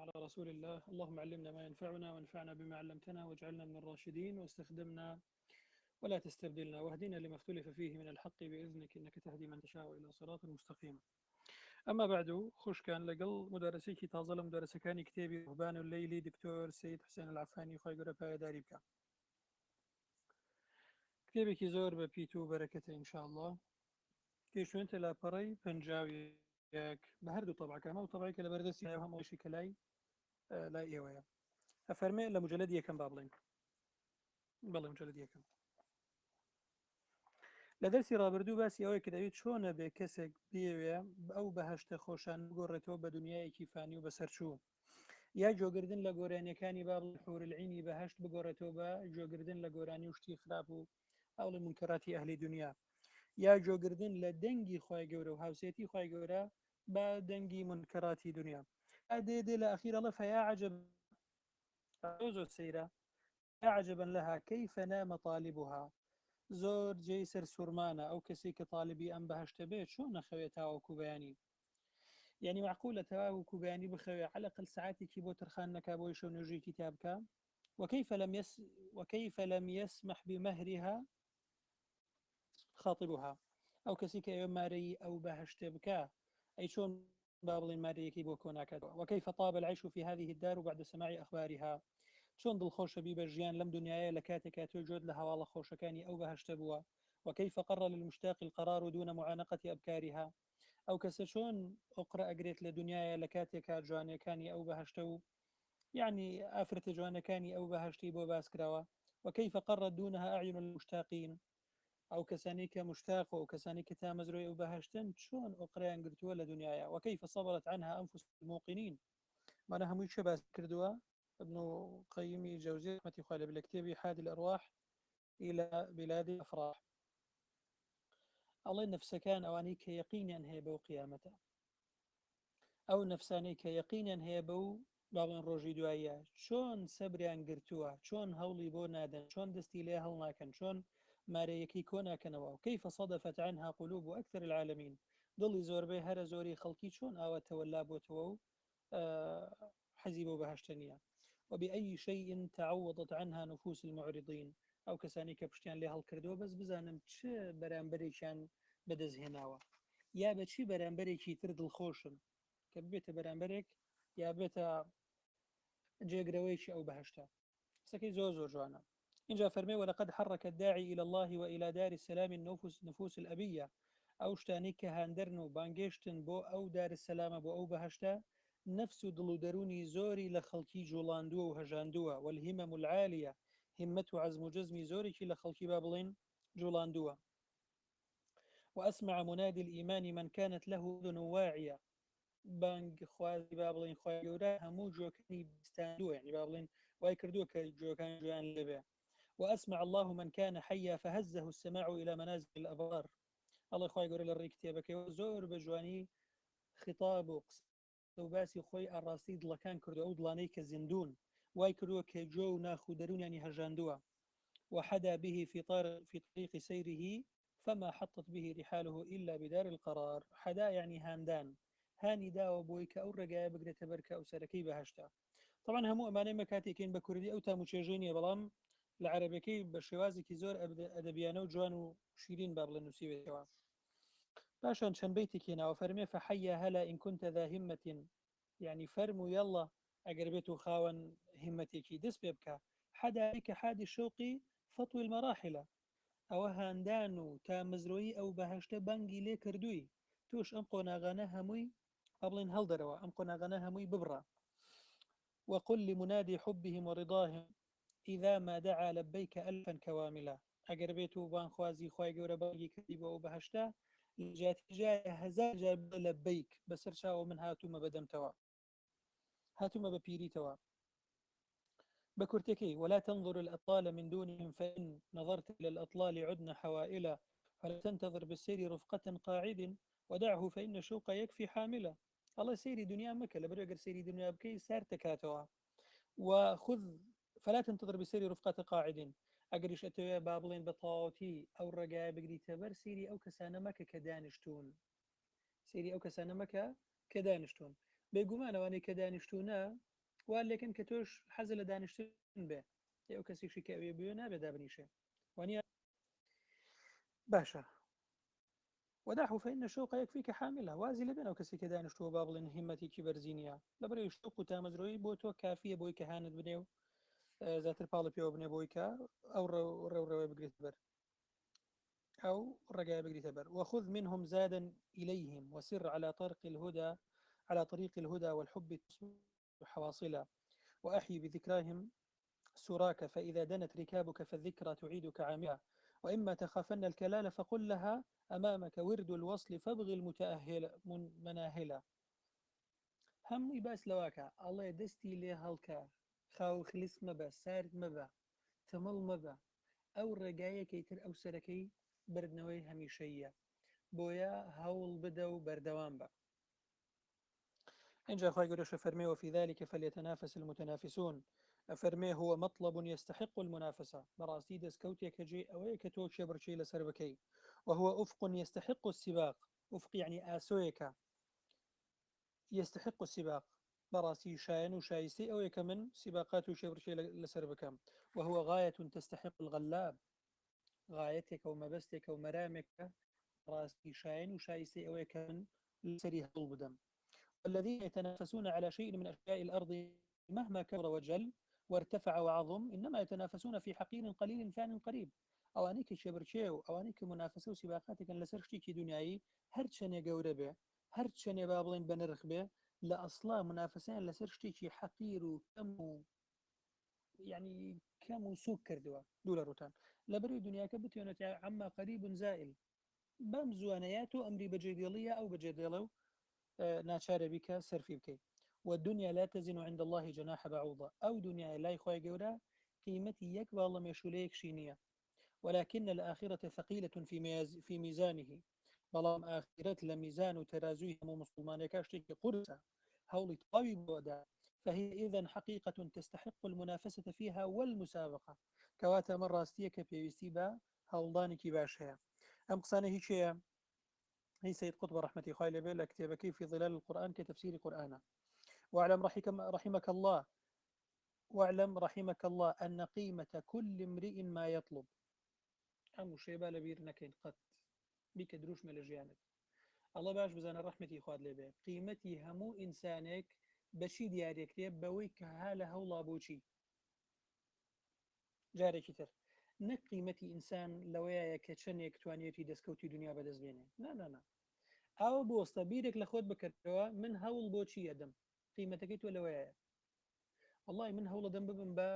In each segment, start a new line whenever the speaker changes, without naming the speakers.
على رسول الله. اللهم علمنا ما ينفعنا وانفعنا بما علمتنا واجعلنا من الراشدين واستخدمنا ولا تستبدلنا واهدنا لما اختلف فيه من الحق بإذنك إنك تهدي من تشاء إلى صراط مستقيم. أما بعد خوش كان لقل مدرسي كي تازل مدرسة كان كتابي رهبان الليلي دكتور سيد حسين العفاني خوي قربا داري بك كتابي كي زور ببيتو بركته إن شاء الله كيشو أنت لا بري بنجاويك بهردو طبعا كما وطبعا كلا بردسي وهم وشي كلاي لا إيوه أفرمي لمجلد يكم بابلين بەڵێ مجلد یەکەم لە دەرسی ڕابردوو باسی ئەوەی کە دەوێت چۆنە بێ کەسێک بێوێ ئەو بەهەشتە خۆشان بگۆڕێتەوە بە دنیایەکی فانی و بەسەرچوو یا جۆگردن لە گۆرانیەکانی بابڵ حورالعینی بەهشت بگۆڕێتەوە بە جۆگردن لە گۆرانی وشتی خراپ و ئەوڵی منکەراتی ئەهلی دنیا یا جۆگردن لە دەنگی خۆی گەورە و هاوسێتی خۆی گەورە بە دەنگی منکەراتی دنیا دێ لە ئەخیرەڵە فیا عجب زۆر سەیرە عجبا لها كيف نام طالبها زۆر جێی سەر سوورمانە ئەو کەسی کە طالبی ئەم بەهشتە بێت چۆن نەخەوێت تاوەکو بەیانی يعني معقولة تواوكو بياني بخوي على الأقل ساعاتك بو ترخان نكابوي شو نجي كتابك وكيف لم يسمح بمهرها خاطبها أو كسيك يوم ماري أو بهشت بكا أي شون بابل ماري كيبو كوناك وكيف طاب العيش في هذه الدار بعد سماع أخبارها چۆن دڵخۆشە بە ژیان لەم دنیاە لە کاتێکا تۆ جۆت لە هەواڵە خۆشەکانی ئەو بەهشتە بووە وكيف قرر للمشتاق القرار دون معانقة أبكارها ئەو کەسە چۆن ئۆقرە ئەگرێت لە دنیاە لە کاتێکا جوانەکانی ئەو بەهشتە و يعني ئافرەتە جوانەکانی ئەو بەهشتی بۆ باسکراوە وكيف قرر دونها أعين المشتاقين ئەو کەسانی کە مشتاق و کەسانی کە تا مەزرۆی ئەو بەهشتن چۆن ئۆقرەیان گرتووە لە دنیاە وكيف صبرت عنها أنفس الموقنين مانە هەمووی چه باس کردووە ابن قيم جوزية رحمة الله بالكتاب حاد الأرواح إلى بلاد الأفراح الله نفس كان أواني كيقينا هي بو قيامته أو نفساني كيقينا هي بو بابن روجي دوايا شون سبريان قرتوها شون هولي بو نادن شون دستي ليها هلناكن شون ماريكي كونا كنوا كيف صدفت عنها قلوب أكثر العالمين ضلي زور بي هر زوري خلقي شون آوة تولا بو تو حزيبو بهشتنيا وبأي شيء تعوضت عنها نفوس المعرضين أو كساني كبشتيان لها الكردو بس بزانم چه برانبريشان بدز هناوة يا بچي برانبريكي ترد الخوشن كبيت برانبريك يا بيت جيگرويش أو بهشتا سكي زوزو جوانا إن جاء فرمي ولقد حرك الداعي إلى الله وإلى دار السلام النفوس الأبية أو شتانيك هاندرنو بانجيشتن بو أو دار السلام بو أو بهشتا نفس دڵ دەرونی زۆری لە خەڵکی جوڵاندووە و هەژاندووە والهمم العالية همة و عزم و جزمی زۆرێکی لە خەڵکی با بڵێن جوڵاندووە وأسمع منادي الإيمان من كانت له أذن واعية بانگ خوازی با بڵێن خوای گەورە هەموو جۆکانی بیستاندووە يعني با بڵێن وای کردووە کە جۆکان جویان لێبێ وأسمع الله من كان حيا فهزه السماع إلى منازل الأبرار الله خوای گەورە لە ڕێی کتێبەکەی زۆر بە جوانی خطاب و باسی خۆی ئاڕاستی دڵەکان کردو ئەو دڵانەی کە زیندون وای کردووە کە جۆ و ناخ و دەرونیانی هەژاندووە وحدا به في طريق سيره فما حطت به رحاله إلا بدار القرار حدا يعني هاندان هانی داوە بۆی کە ئەو ڕێگایە بگرێتە بەرکە ئەو سەرەکەی بەهشتا طبعا هەموو ئەمانەی مەکاتێکین بە کوردی ئەو تاموچێژەی نیە بەڵام لە عەرەبەکەی بە شێوازێکی زۆر ئەدەبیانە و جوان و شیرین با بڵێن نووسیوێتەوە باشا چەند بەیتێکی ناوە فەرمێ فحەیە هەلا ئین كنت ذا همة يعني فرمو يلا ئەگەر بێت و خاوەن همەتێکی دەست پێ بکە حدائك حادی الشوقی فطوی المراحلة ئەوە هاندان و تا مزرۆیی ئەو بەهشتە بانگی لێ کردووی توش ئەم قۆناغانە هەمووی ئەبڵێن هەڵدەرەوە ئەم قۆناغانە هەمووی ببڕە وقل لمنادي حبهم ورضاهم إذا ما دعا لبيك ألفا كواملا ئەگەر بێت و بانخوازی خوای گەورە بانگی کردی بۆ ئەو بەهشتە جاتیجای هزار جار لبيك بەسەر چاوە من هاتوومە بەدەمتەوە هاتوومە بە پیریتەوە بكرتكي ولا تنظر الأطلال من دونهم فإن نظرت إلى الأطلال عدن حوائلا فلا تنتظر بالسير رفقة قاعد ودعه فإن الشوق يكفي حاملا الله سيري دنيا مكة لبرقر سيري دنيا بكي سارتكاتها وخذ فلا تنتظر بالسير رفقة قاعد أقريش أتويا بابلين بطاوتي أو الرقاء بقري تبر سيري أو كسانة مكة كدانشتون سيري أو كسانة مكة كدانشتون بيقومان واني كدانشتونا ولكن كتوش حزل دانشتن به يا كسي شي كأوي بيونا بدا بنيشه وانيا باشا وداحو فإن الشوق يكفيك حاملة وازي لبن أو كسي كدانشتو بابل إن همتي كبرزينيا لبري الشوق تامزروي بوتو كافية بوي كهاند بنيو ذات البالي بيو بني بويكا أو رو بقريت بر أو رجاء بقريت بر وخذ منهم زادا إليهم وسر على طريق الهدى والحب تصبح حواصلا وأحي بذكراهم سراك فإذا دنت ركابك فالذكرى تعيدك عامها وإما تخافن الكلال فقل لها أمامك ورد الوصل فابغي المتأهل مناهلا هم يباس لواكا الله دستي لي هلكا خاو خلص مبا سارد مبا تمل مبا ئەو ڕێگایەکەی تر ئەو سەرەکەی بردنەوەی هەمیشەیە بۆیە هەوڵ بدە و بەردەوام بە إنجا خواهي قدوش فرمي وفي ذلك فليتنافس المتنافسون أفرمي هو مطلب يستحق المنافسة براستي دسكوتي كجي أو كتوشي برشي لسربكي وهو أفق يستحق السباق أفق يعني آسويكا يستحق السباق براسي شاين وشايستي أو من سباقات وشبرشي لسربكام وهو غاية تستحق الغلاب غايتك ومبستك ومرامك راسي شاين وشايستي أو من لسري هل بدم والذين يتنافسون على شيء من أشياء الأرض مهما كبر وجل وارتفع وعظم إنما يتنافسون في حقير قليل فان قريب أوانيك شبرشيو أوانيك منافسة سباقاتك لسرشتيكي دنياي هرچني قوربه هرچني بابلين بنرخ به لأصلا منافسين لسرشتيكي حقير وكم يعني كم سوق كردوا دولار روتان لبري دنيا كبتيونة عما قريب زائل بمزوانيات أمري بجديلية أو بجديلو ناچارە بیکە سەرفی بکەیت والدنيا لا تزن عند الله جناح بعوضة أو دنيا لا يخوي جورا قيمتي يك والله مشوليك شينية ولكن الآخرة ثقيلة في ميزانه بلام آخرة لميزان ترازوه مو مسلمان كاشتك قرصة هولي طاوي بودا فهي إذن حقيقة تستحق المنافسة فيها والمسابقة كواتا مرة استيك بيستيبا هولدانك باشها أم قصانه هيك هي سيد قطب رحمة خايلة بيلا كتابك في ظلال القرآن كتفسير قرآنه واعلم رحمك الله واعلم رحمك الله أن قيمة كل امرئ ما يطلب أم شيبا لبير نكين قط بك دروش من الجيانب الله باش بزان رحمتي خواد لبي قيمتي همو إنسانك بشي دياريك تيب بويك هاله هولا بوشي جاري كتر نك قيمتي إنسان لويا كتشنيك توانيتي دسكوتي دنيا بدز بيني لا ئەو بۆستە بیرێک لە خۆت بکردەوە من هەوڵ بۆچی ئەدەم قیمەتەکەی تۆ لەوەیە والله من هەوڵ ئەدەم ببم بە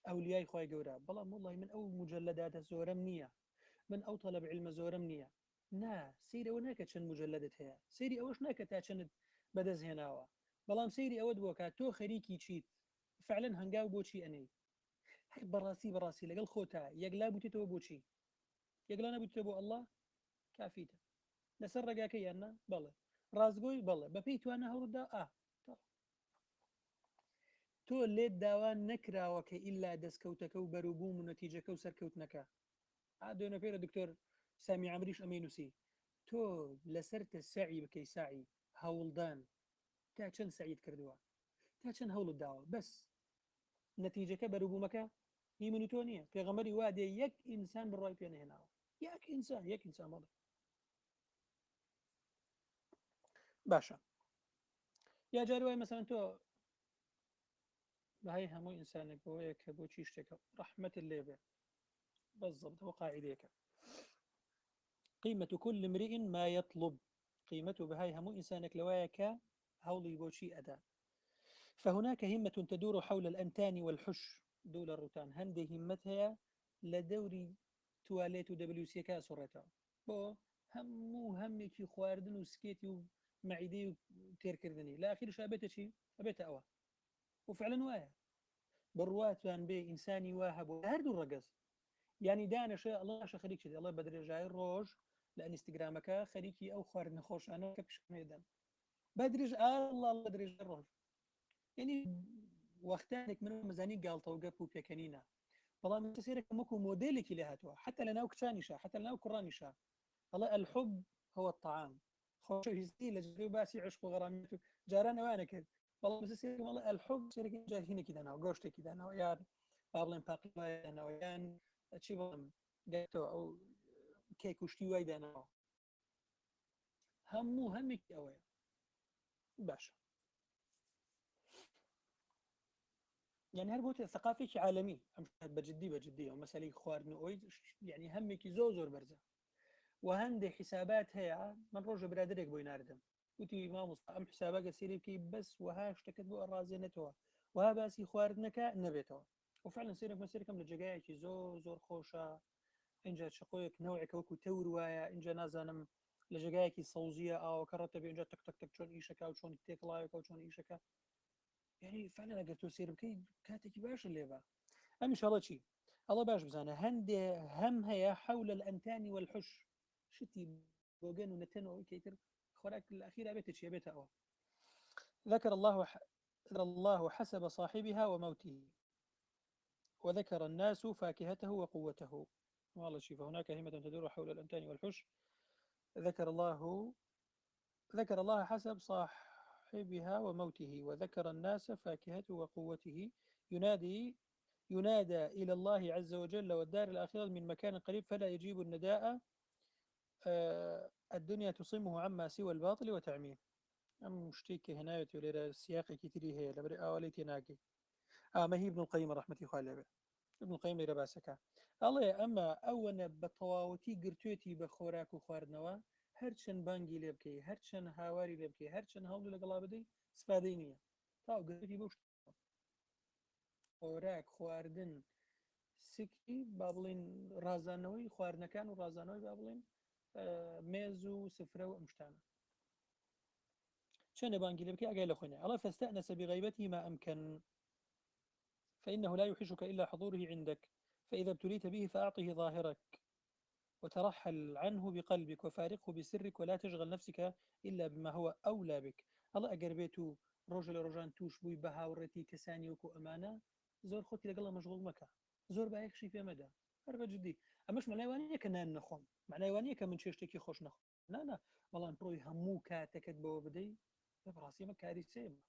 ئەولیای خۆی گەورە بەڵام والله من ئەو مجلداتە زۆرم نییە من ئەو تەلەب علمە زۆرم نییە نا سەیرەوە ناکە چەند مجلدت هەیە سەیری ئەوەش ناکە تا چەند بەدەست هێناوە بەڵام سەیری ئەوەت بۆ کات تۆ خەریکی چیت فعلەن هەنگاو بۆچی ئەنەی بەڕاستی لەگەڵ خۆتا یەکلا بوتێتەوە بۆچی یەکلا نەبوویتە بۆ ئەڵڵا کافیتە لەسەر ڕێگاکە یاننا بەڵێ ڕازگۆی بەڵێ بەپێی توانە هەوڵدا تۆ لێت داوان نەکراوە کە ئیلا دەستکەوتەکە و بەروبووم و نەتیجەکە و سەرکەوتنەکە دوێنە پێرە دکتۆر سامی عەمریش ئەمەی نووسی تۆ لەسەرتە سعی بکەی ساعی هەوڵدان تا چەند سعید کردووە تا چەند هەوڵت داوە بەس نەتیجەکە بەروبوومەکە هی من و تۆ نییە پێغەمبەری وا دێ یەک ئینسان بڕای پێ نەهێناوە یەک ئینسان بەڵێ باشە یا جاری وای مەسەڵەن تۆ بەهای هەموو ئینسانێک بۆیە کە بۆچی شتێکە ڕەحمەتت لێ بێ بالضبط هو قاعدەیەکە قيمة كل امرئ ما يطلب قيمته بهاي همو إنسانك لوايك هولي بوشي أدا فهناك همة تدور حول الأنتان والحش دول الروتان هندي همتها لدوري تواليت دبليو سي كا سورتا بو همو همكي خواردن وسكيتي ومعيدي وتيركردني لا أخير شابته شي أبيت أوا وفعلا وايا برواتان بي إنساني واهب وهردو الرقص يعني دانا شيء الله خريك شدي الله بدري جاي الروج لان انستغرامك خريكي او خوارد نخوش انا كبش ميدان بدرج الله بدري الروج يعني وقتانك من مزاني قال توقف وبيكنينا والله من تسيرك مكو موديلك لهاتوا حتى لنا كتانيشا حتى لنا كرانيشا الله الحب هو الطعام خوش يزيل لجري باسي عشق وغرامته جارانا وانا كده والله بس سيرك والله الحب سيرك جاي هنا كذا أنا وقوشتي كذا أنا ويان بابلين باقي أنا ويان شي والله جاتو أو كيك وشتي وايد أنا همو همك أوي باشا يعني هربوت ثقافي عالمي أمش بجدي بجدية ومسألة خوارن أويد يعني همك زوزور برزة وهندي حسابات هي من رجع برادرك بوين أردم وتي ما مص أم حسابك سيري كي بس وها اشتكت بو الرازينتها وها باسي خواردنك نبيتها وفعلا سيرك مسيرك من الجايك زور خوشة إنجا شقويك نوعك وكو توروايا إنجا نازانم لجايك صوزية أو كرتب إنجا تك تك تك شون إيشكا أو شون تيك لايك أو شون إيشكا يعني فعلا أقدر سير بكي كاتك باش اللي با أم إن شاء الله شي الله باش بزانه هندي هم هي حول الأنتان والحش شتي بوغان ونتنو كيتر خوراك الأخيرة بيت شي بيتها أو ذكر الله ذكر الله حسب صاحبها وموته وذكر الناس فاكهته وقوته والله شوف هناك همة تدور حول الأنتان والحش ذكر الله ذكر الله حسب صاحبها وموته وذكر الناس فاكهته وقوته ينادي ينادى إلى الله عز وجل والدار الآخرة من مكان قريب فلا يجيب النداء الدنيا تصمه عما سوى الباطل وتعميه أم مشتيك هنا يتولي السياق كتيري هي لبري آولي تناقي ما هي ابن القيم رحمة الله عليه ابن القيم لرباسك الله يا أما أولا بطواوتي قرتوتي بخوراك وخواردنوا هرچن بانجي لبكي هرچن هاواري لبكي هرچن هولو لقلا بدي سفادينية تاو قرتوتي بوش خوراك خواردن سکی با بڵین ڕازانەوەی خواردنەکان و ڕازانەوەی با بڵین مێز و سفرە و ئەمشتانە چەنە بانگی لە بکە ئەگەی لە خوێنێ ئەڵە فاستأنس بغيبته ما أمكن فإنه لا يوحشك إلا حضوره عندك فإذا ابتليت به فأعطه ظاهرك وترحل عنه بقلبك وفارقه بسرك ولا تشغل نفسك إلا بما هو أولى بك الله أجر بيتو ڕۆژە لە ڕۆژان توش بووی بە هاوڕێتی کەسانی وەکو ئەمانە زۆر خۆتی لەگەڵە مەشغوڵ مەکە زۆر بایەخشی پێمەدا هەر بە جددی ئەمەش مەلایوانەیە کە نان نەخۆم معنایوانەیە کە من چێشتێکی خۆش نەخۆم نانا بەڵام پڕۆی هەموو کاتەکەت بەوە بدەی بەڕاستی ئەمە کاری سێمە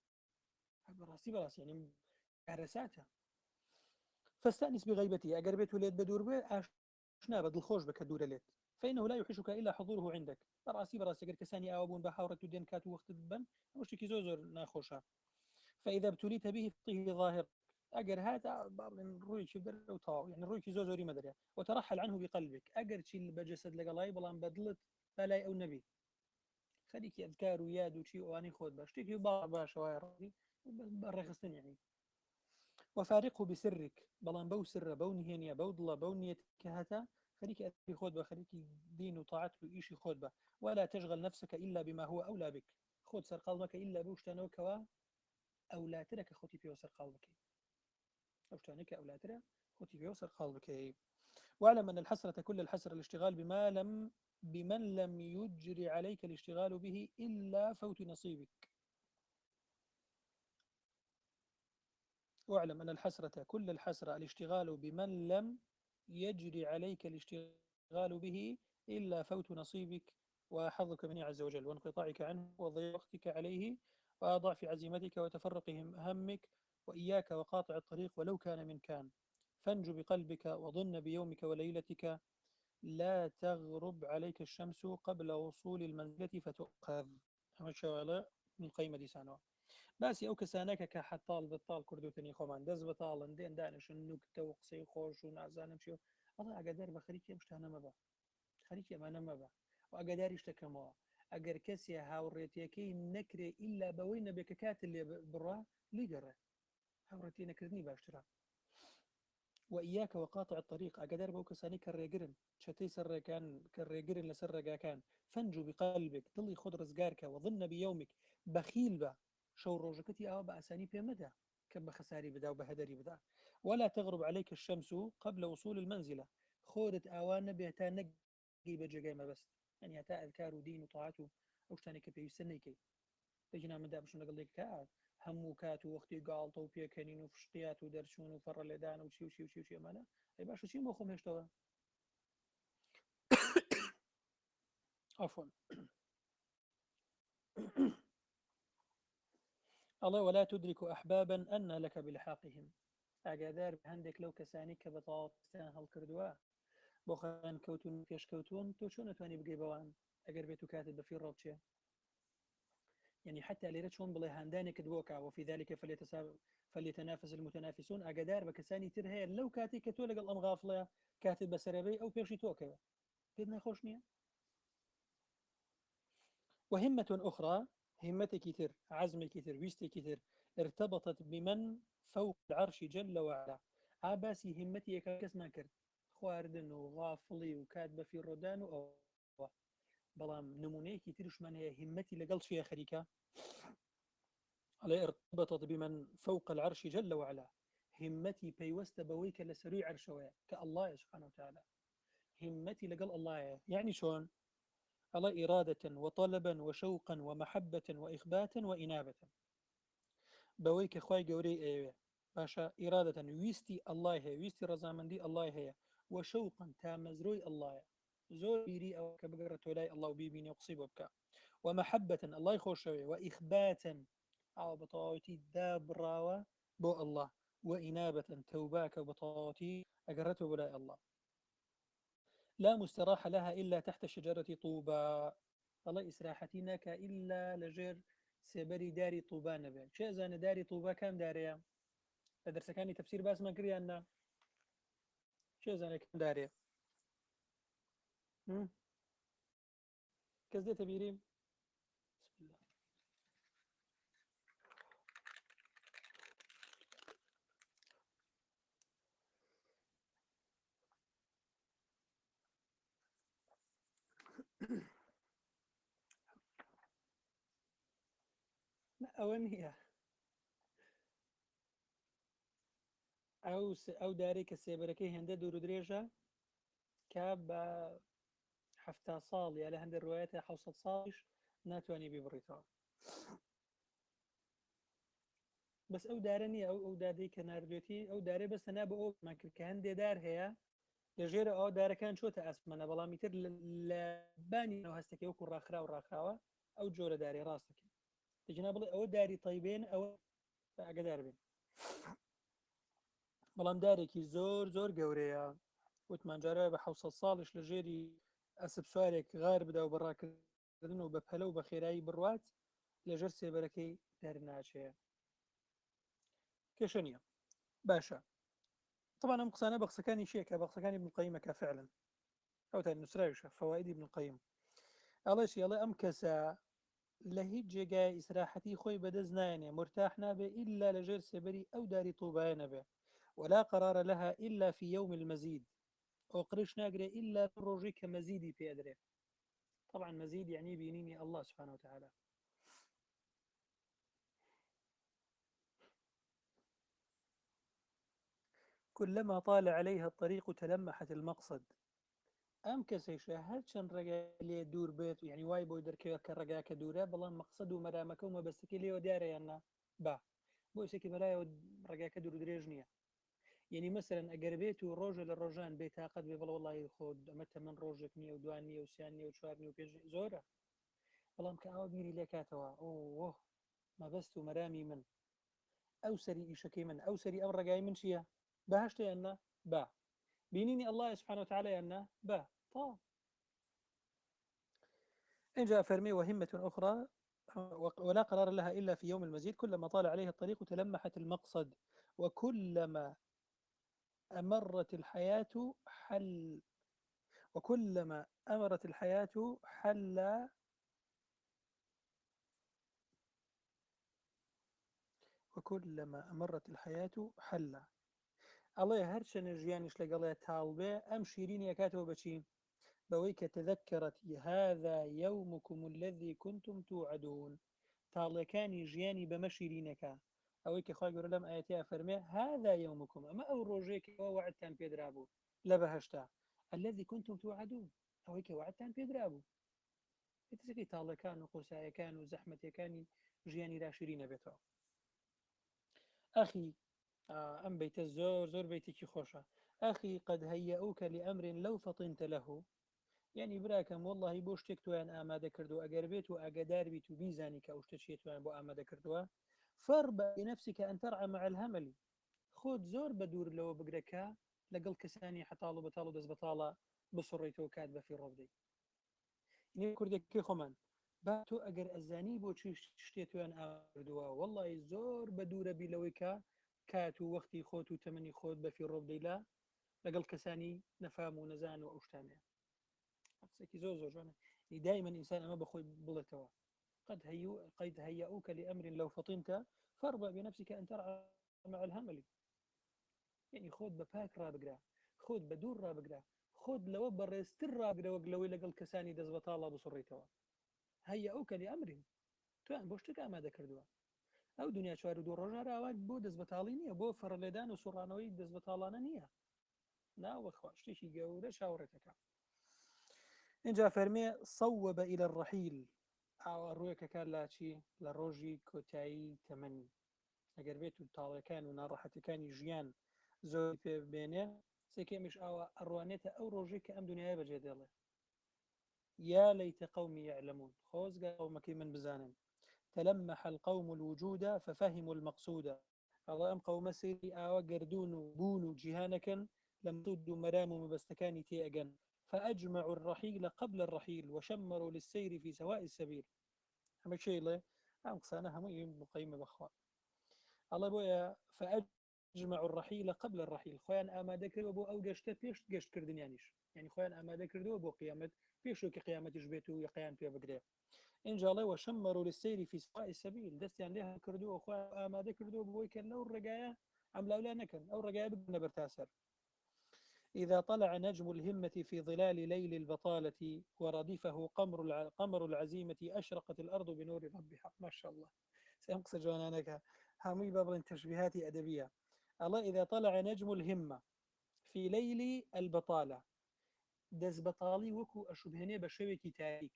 بەڕاستی بەڕاستی ینی کارەساتە فاستأنس بغيبته أجر بيته ليت بدور به أشنا بدل خوش بك دور ليت فإنه لا يوحشك إلا حضوره عندك براسي أجر كساني أوابون بحاورة دين كاتو وقت بن مش كي زوزر ناخوشها فإذا ابتليت به فطه ظاهر أجر هذا باب روي كبر وطاو يعني روي كي زوزوري مدري وترحل عنه بقلبك أجر شيء بجسد لقلاي بلان بدلت فلا أو النبي خليك أذكار وياد وشي وأني خود باش تيجي باش واير برخصتني يعني وفارقه بسرك بلان بو سر بو نهينيا بو ضلا بو نيتك هتا خليك أذكي خود با خليك دين وطاعته إيشي خود با ولا تشغل نفسك إلا بما هو أولى بك خود سر قلبك إلا بوشتانو كوا أولى ترك خوتي في وسر قلبك أوشتانك أولى ترى خوتي في وسر قلبك واعلم أن الحسرة كل الحسرة الاشتغال بمن لم يجري عليك الاشتغال به إلا فوت نصيبك واعلم أن الحسرة كل الحسرة الاشتغال بمن لم يجري عليك الاشتغال به إلا فوت نصيبك وحظك منه عز وجل وانقطاعك عنه وضيع وقتك عليه وضعف عزيمتك وتفرق همك وإياك وقاطع الطريق ولو كان من كان فانج بقلبك وظن بيومك وليلتك لا تغرب عليك الشمس قبل وصول المنزلة فتؤخذ أما الشوالع من قيمة سانوه باسی ئەو کەسانەکە کە حەتاڵ بەتاڵ کردوتنی خۆمان دەست بەتاڵن دێن دانیشن نوکتە و قسەی خۆش و نازانم چی ئەڵە ئەگەدار بە خەریکی ئەم شتانە مەبە خەریکی ئەمانە مەبە و ئەگەداری شتەکەمەوە ئەگەر کەسێ هاوڕێتیەکەی نەکرێ ئیلا بەوەی نەبێ کە کات لێ بڕا لیگەڕێ هاوڕێتی نەکردنی باشترە وإياك وقاطع الطريق أقدر بو كساني كالريقرن شتي سر كان كالريقرن لسر كان فانجو بقلبك طلي خد رزقارك وظن بيومك بخيل با شو روجكتي أو بأساني بيمدا كم خساري بدا وبهدري بدا ولا تغرب عليك الشمس قبل وصول المنزلة خورت أوان بيتا نقي بجاقي ما بس يعني هتا أذكار ودين وطاعته أوشتاني كبير يسنيكي تجينا من دابش نقول لك كات همو كات ووقتی گاڵتە و پێکەنین و فشتیات و دەرچوون و فەڕە لێدان و چی ئەمانە ئەی باشە چی بۆ خۆم هێشتەوە عفوا الله ولا تدرك أحبابا أن لك بلحاقهم. ئاگادار بە هەندێک لەو کەسانی کە بە تەواوستیان هەڵکردووە بۆ خۆیان کەوتون پێشکەوتون تۆ چۆن نتوانانی بگەی بەوان ئەگەر بێت و کاتت بەفی ڕۆبچێ. يعني حتى لێرە چۆن بڵێ هەندانێکت بۆکە وفي ذلك فليتنافس المتنافسون ئاگادار بە کەسانی تر هەیە لەو کاتی کە تۆ لەگەڵ ئەم غافڵەیە کاتت بەسەرەبەی ئەو پێشی تۆکەوە پێت نەخۆش نییە. وهمة أخرى همتك تر عزمك تر ويستك تر ارتبطت بمن فوق العرش جل وعلا. عباسي همتي كاس ما كرت خواردن وغافڵی و کات بەفی ڕۆدان و ئەوە بەڵام نمونەیەکی ترشمان هەیە همەتی لەگەڵ شیە خەریکە على ارتبطت بمن فوق العرش جل وعلا. همتي بيوست بويك لسروي عرشوية كالله سبحانه وتعالى. همتي لقل الله يعني شون على إرادة وطلبا وشوقا ومحبة وإخباتا وإنابة بويك خواي قوري إيوه باشا إرادة ويستي الله هي ويستي رزامندي الله هي وشوقا تامزروي الله زور بيري أو كبقرة ولاي الله بيبيني وقصيب وبكا ومحبة الله يخوشوي وإخباتا أو بطاوتي دابراوة بو الله وإنابة توباك بطاوتي أقرته ولاي الله لا مستراح لها إلا تحت شجرة طوبى. الله إسراحتينك إلا لجر سبري داري طوبى نبي شيء زان داري طوبى كم داريا درس كاني تفسير باس ما كري أن شيء زان كم داريا كزدي تبيريم بسم الله لا أونية أو داري كسيبركي هنده دور دريجة كاب حفتا صال يا لهند الروايات حوصل صالش ناتواني ببريتها بس أو دارني أو دادي كناردوتي أو داري بس أنا بقول ما كان دي دار هي لەژێرە ئەو دارەکان چۆتە ئاسمانە بەڵامی تر لە بانی هەستەکە وەکو ڕاخرا و ڕاخراوە ئەو جۆرە داری ڕاستەکە دەجنا بڵێ ئەوە داری تایبێن ئەوە ئەگەدار بێن بەڵام دارێکی زۆر زۆر گەورەیە وتمانجارە بە 600 ساڵش لە ژێری ئەسب سوارێک غار بدا و بەڕاکردن و بە پەلە و بە خێرایی بڕوات لەژێر سێبەرەکەی دەرناچەیە کێشە نییە باشە. طبعا ام قسانه بقسكاني شيكا بقسكاني ابن القيم فعلا او تاني نسراوشة فوائد ابن القيم الله شي الله ام كسا لهيج جاي اسراحتي خوي بدزناني مرتاح نابه الا لجير سبري او داري طوبى نبه ولا قرار لها الا في يوم المزيد او قريش ناقري الا روجي كمزيدي في ادري. طبعا مزيد يعني بينيني الله سبحانه وتعالى. كلما طال عليها الطريق تلمحت المقصد. ئەم کەسێشە هەر چەند ڕێگا لێ دوور بێت یعنی وای بۆی دەرکەوە کە ڕێگاکە دوورە بەڵام مەقسەد و مەرامەکە و مەبەستەکەی لێوە دیارەیاننا با بۆ شتێکی بەلایەوە ڕێگاکە دوور درێژ نییە. یعنی مەسەرەن ئەگەر بێت و ڕۆژە لە ڕۆژان بێتاقەت بێ بڵ وەڵی خۆ ئەمە تەمەن ڕۆژێک نییە و دوان نییە و سیان نیە و چوار نیە و پێش زۆرە بەڵام کە ئەوە بیری لێکاتەوە ئۆ مەبەست و مەرامی من ئەو سەری ئیشەکەی من ئەو سەری ئەم ڕێگای من چییە بەهشتیاننا با بینینی الله سبحانه وتعالى یاننا با طاو. إن جاء فرمي وهمة أخرى ولا قرار لها إلا في يوم المزيد كلما طال عليها الطريق تلمحت المقصد وكلما أمرت الحياة حل وكلما أمرت الحياة حل وكلما أمرت الحياة حل. الله هرشن جيانش لقلها تالبه أم شيرين يكاتو بشي بويك تذكرت هذا يومكم الذي كنتم توعدون. تاڵەکانی ژیانی بەمە شیرینەکە ئەوەی کە خوا گەورە لەم ئاەتەیە فەرمێ هذا يومكم ئەمە ئەو ڕۆژێکەوە وعدتان پێدرا بوو لە بەهەشتا الذي كنتم توعدون ئەوەی کە وعدتان پێدرا بوو. تسەکەی تاڵەکان و قۆسایەکان و زەحمەتەکانی ژیانی را شیرینە بێتەوە. ئەخی ئەم بەیتە زۆر زۆر بەیتێکی خۆشە. ئەخی قد هيئوك لأمر لو فطنت له. يعني براكم والله بۆ شتێک تۆیان ئامادە کردو ئەگەر بێت و ئاگادار بیت و بیزانی کە ئەو شتە چیە تویان بۆ ئامادە کردووە فاربأ بنفسك أن ترعى مع الهمل. خود زۆر بە دوور لەوە بگرەکە لەگەڵ کەسانی حتاڵ و بەتاڵ و دەست بەتاڵە بسڕێتەوە کات بە فی ڕۆبدەی. نێ کوردێکی خۆمان با تۆ ئەگەر ئەزانی بۆ چی شتێ تویان ئاوردووە وەڵی زۆر بە دوورە بی لەوەی کە کات و وەختی خۆت و تەمەنی خۆت بە فی ڕۆبدەیلا لەگەڵ کەسانی نەفام و نەزان و ئەو شتانەیە. قسێکی زۆر زۆر جوانە. دائما ئینسان ئەمە بەخۆی بڵێتەوە قد هيئوك لأمر لو فطنت فاربأ بنفسك أن ترعى مع الهمل. يعني خۆت بە پاک ڕابگرا، خۆت بە دوور ڕابگرا، خۆت لەوە بەڕێزتر ڕاگرە وەک لەوەی لەگەڵ کەسانی دەست بەتاڵە بسڕێتەوە. هەیە ئەو کەلی ئەمرین تویان بۆ شتێک ئامادە کردووە. ئەو دنیا چوار و دوو ڕۆژە ئاوا بۆ دەست بەتاڵی نییە، بۆ فەرلێدان و سوڕانەوەی دەست بەتاڵانە نییە، ناوەخوا شتێکی گەورە چاوەڕێتەکە. اینجا فەرمێ صوب إلى الرحيل، ئاوا ڕوویەکەکە لا چی لە ڕۆژی کۆتایی تەمەنی. ئەگەر بێت و تاڵەکان و ناڕەحەتەکانی ژیان زۆر پێ بێنێ سێکێمیش ئاوا ئەڕوانێتە ئەو ڕۆژێک کە ئەم دنیای بەجێ دێڵێ یا لەیتە قەومی یعلمون، خۆزگە قەومەکەی من بزانن. تلمح القوم الوجود ففهموا المقصود. ئەڵێ ئەم قەومە سێری ئاوا گردون و بوون و جیهانەکەن لە مەقصود و مەرام و مەبەستەکانی تێئەگەن. فأجمعوا الرحيل قبل الرحيل وشمروا للسير في سواء السبيل. ئەمە شەیڵێ ئەم قسانە هەمووی مقیمە بەخوا. الله بويا فأجمع الرحيل قبل الرحيل، خوان آماده كردو بو أو گشتە پێش گەشتکردنیانیش، يعني خوان آماده كردو بو قيامت پێشوکی قیامەتیش بێت و یقیان پێ بگرێ. اینجا الله وشمروا للسير في سواء السبيل، دەستیان لێ کردو خوان آماده كردو بۆی کە لەو ڕێگایە ئەم لاولا نەکەن، ئەو ڕێگایە بگنە بەرتاسەر. إذا طلع نجم الهمة في ظلال ليل البطالة وردفه قمر العزيمة أشرقت الأرض بنور ربها. ما شاء الله سينقص جوانانك هامي بابل تشبيهات أدبية. الله إذا طلع نجم الهمة في ليل البطالة دز بطالي وكو أشبهني بشويكي تاريك.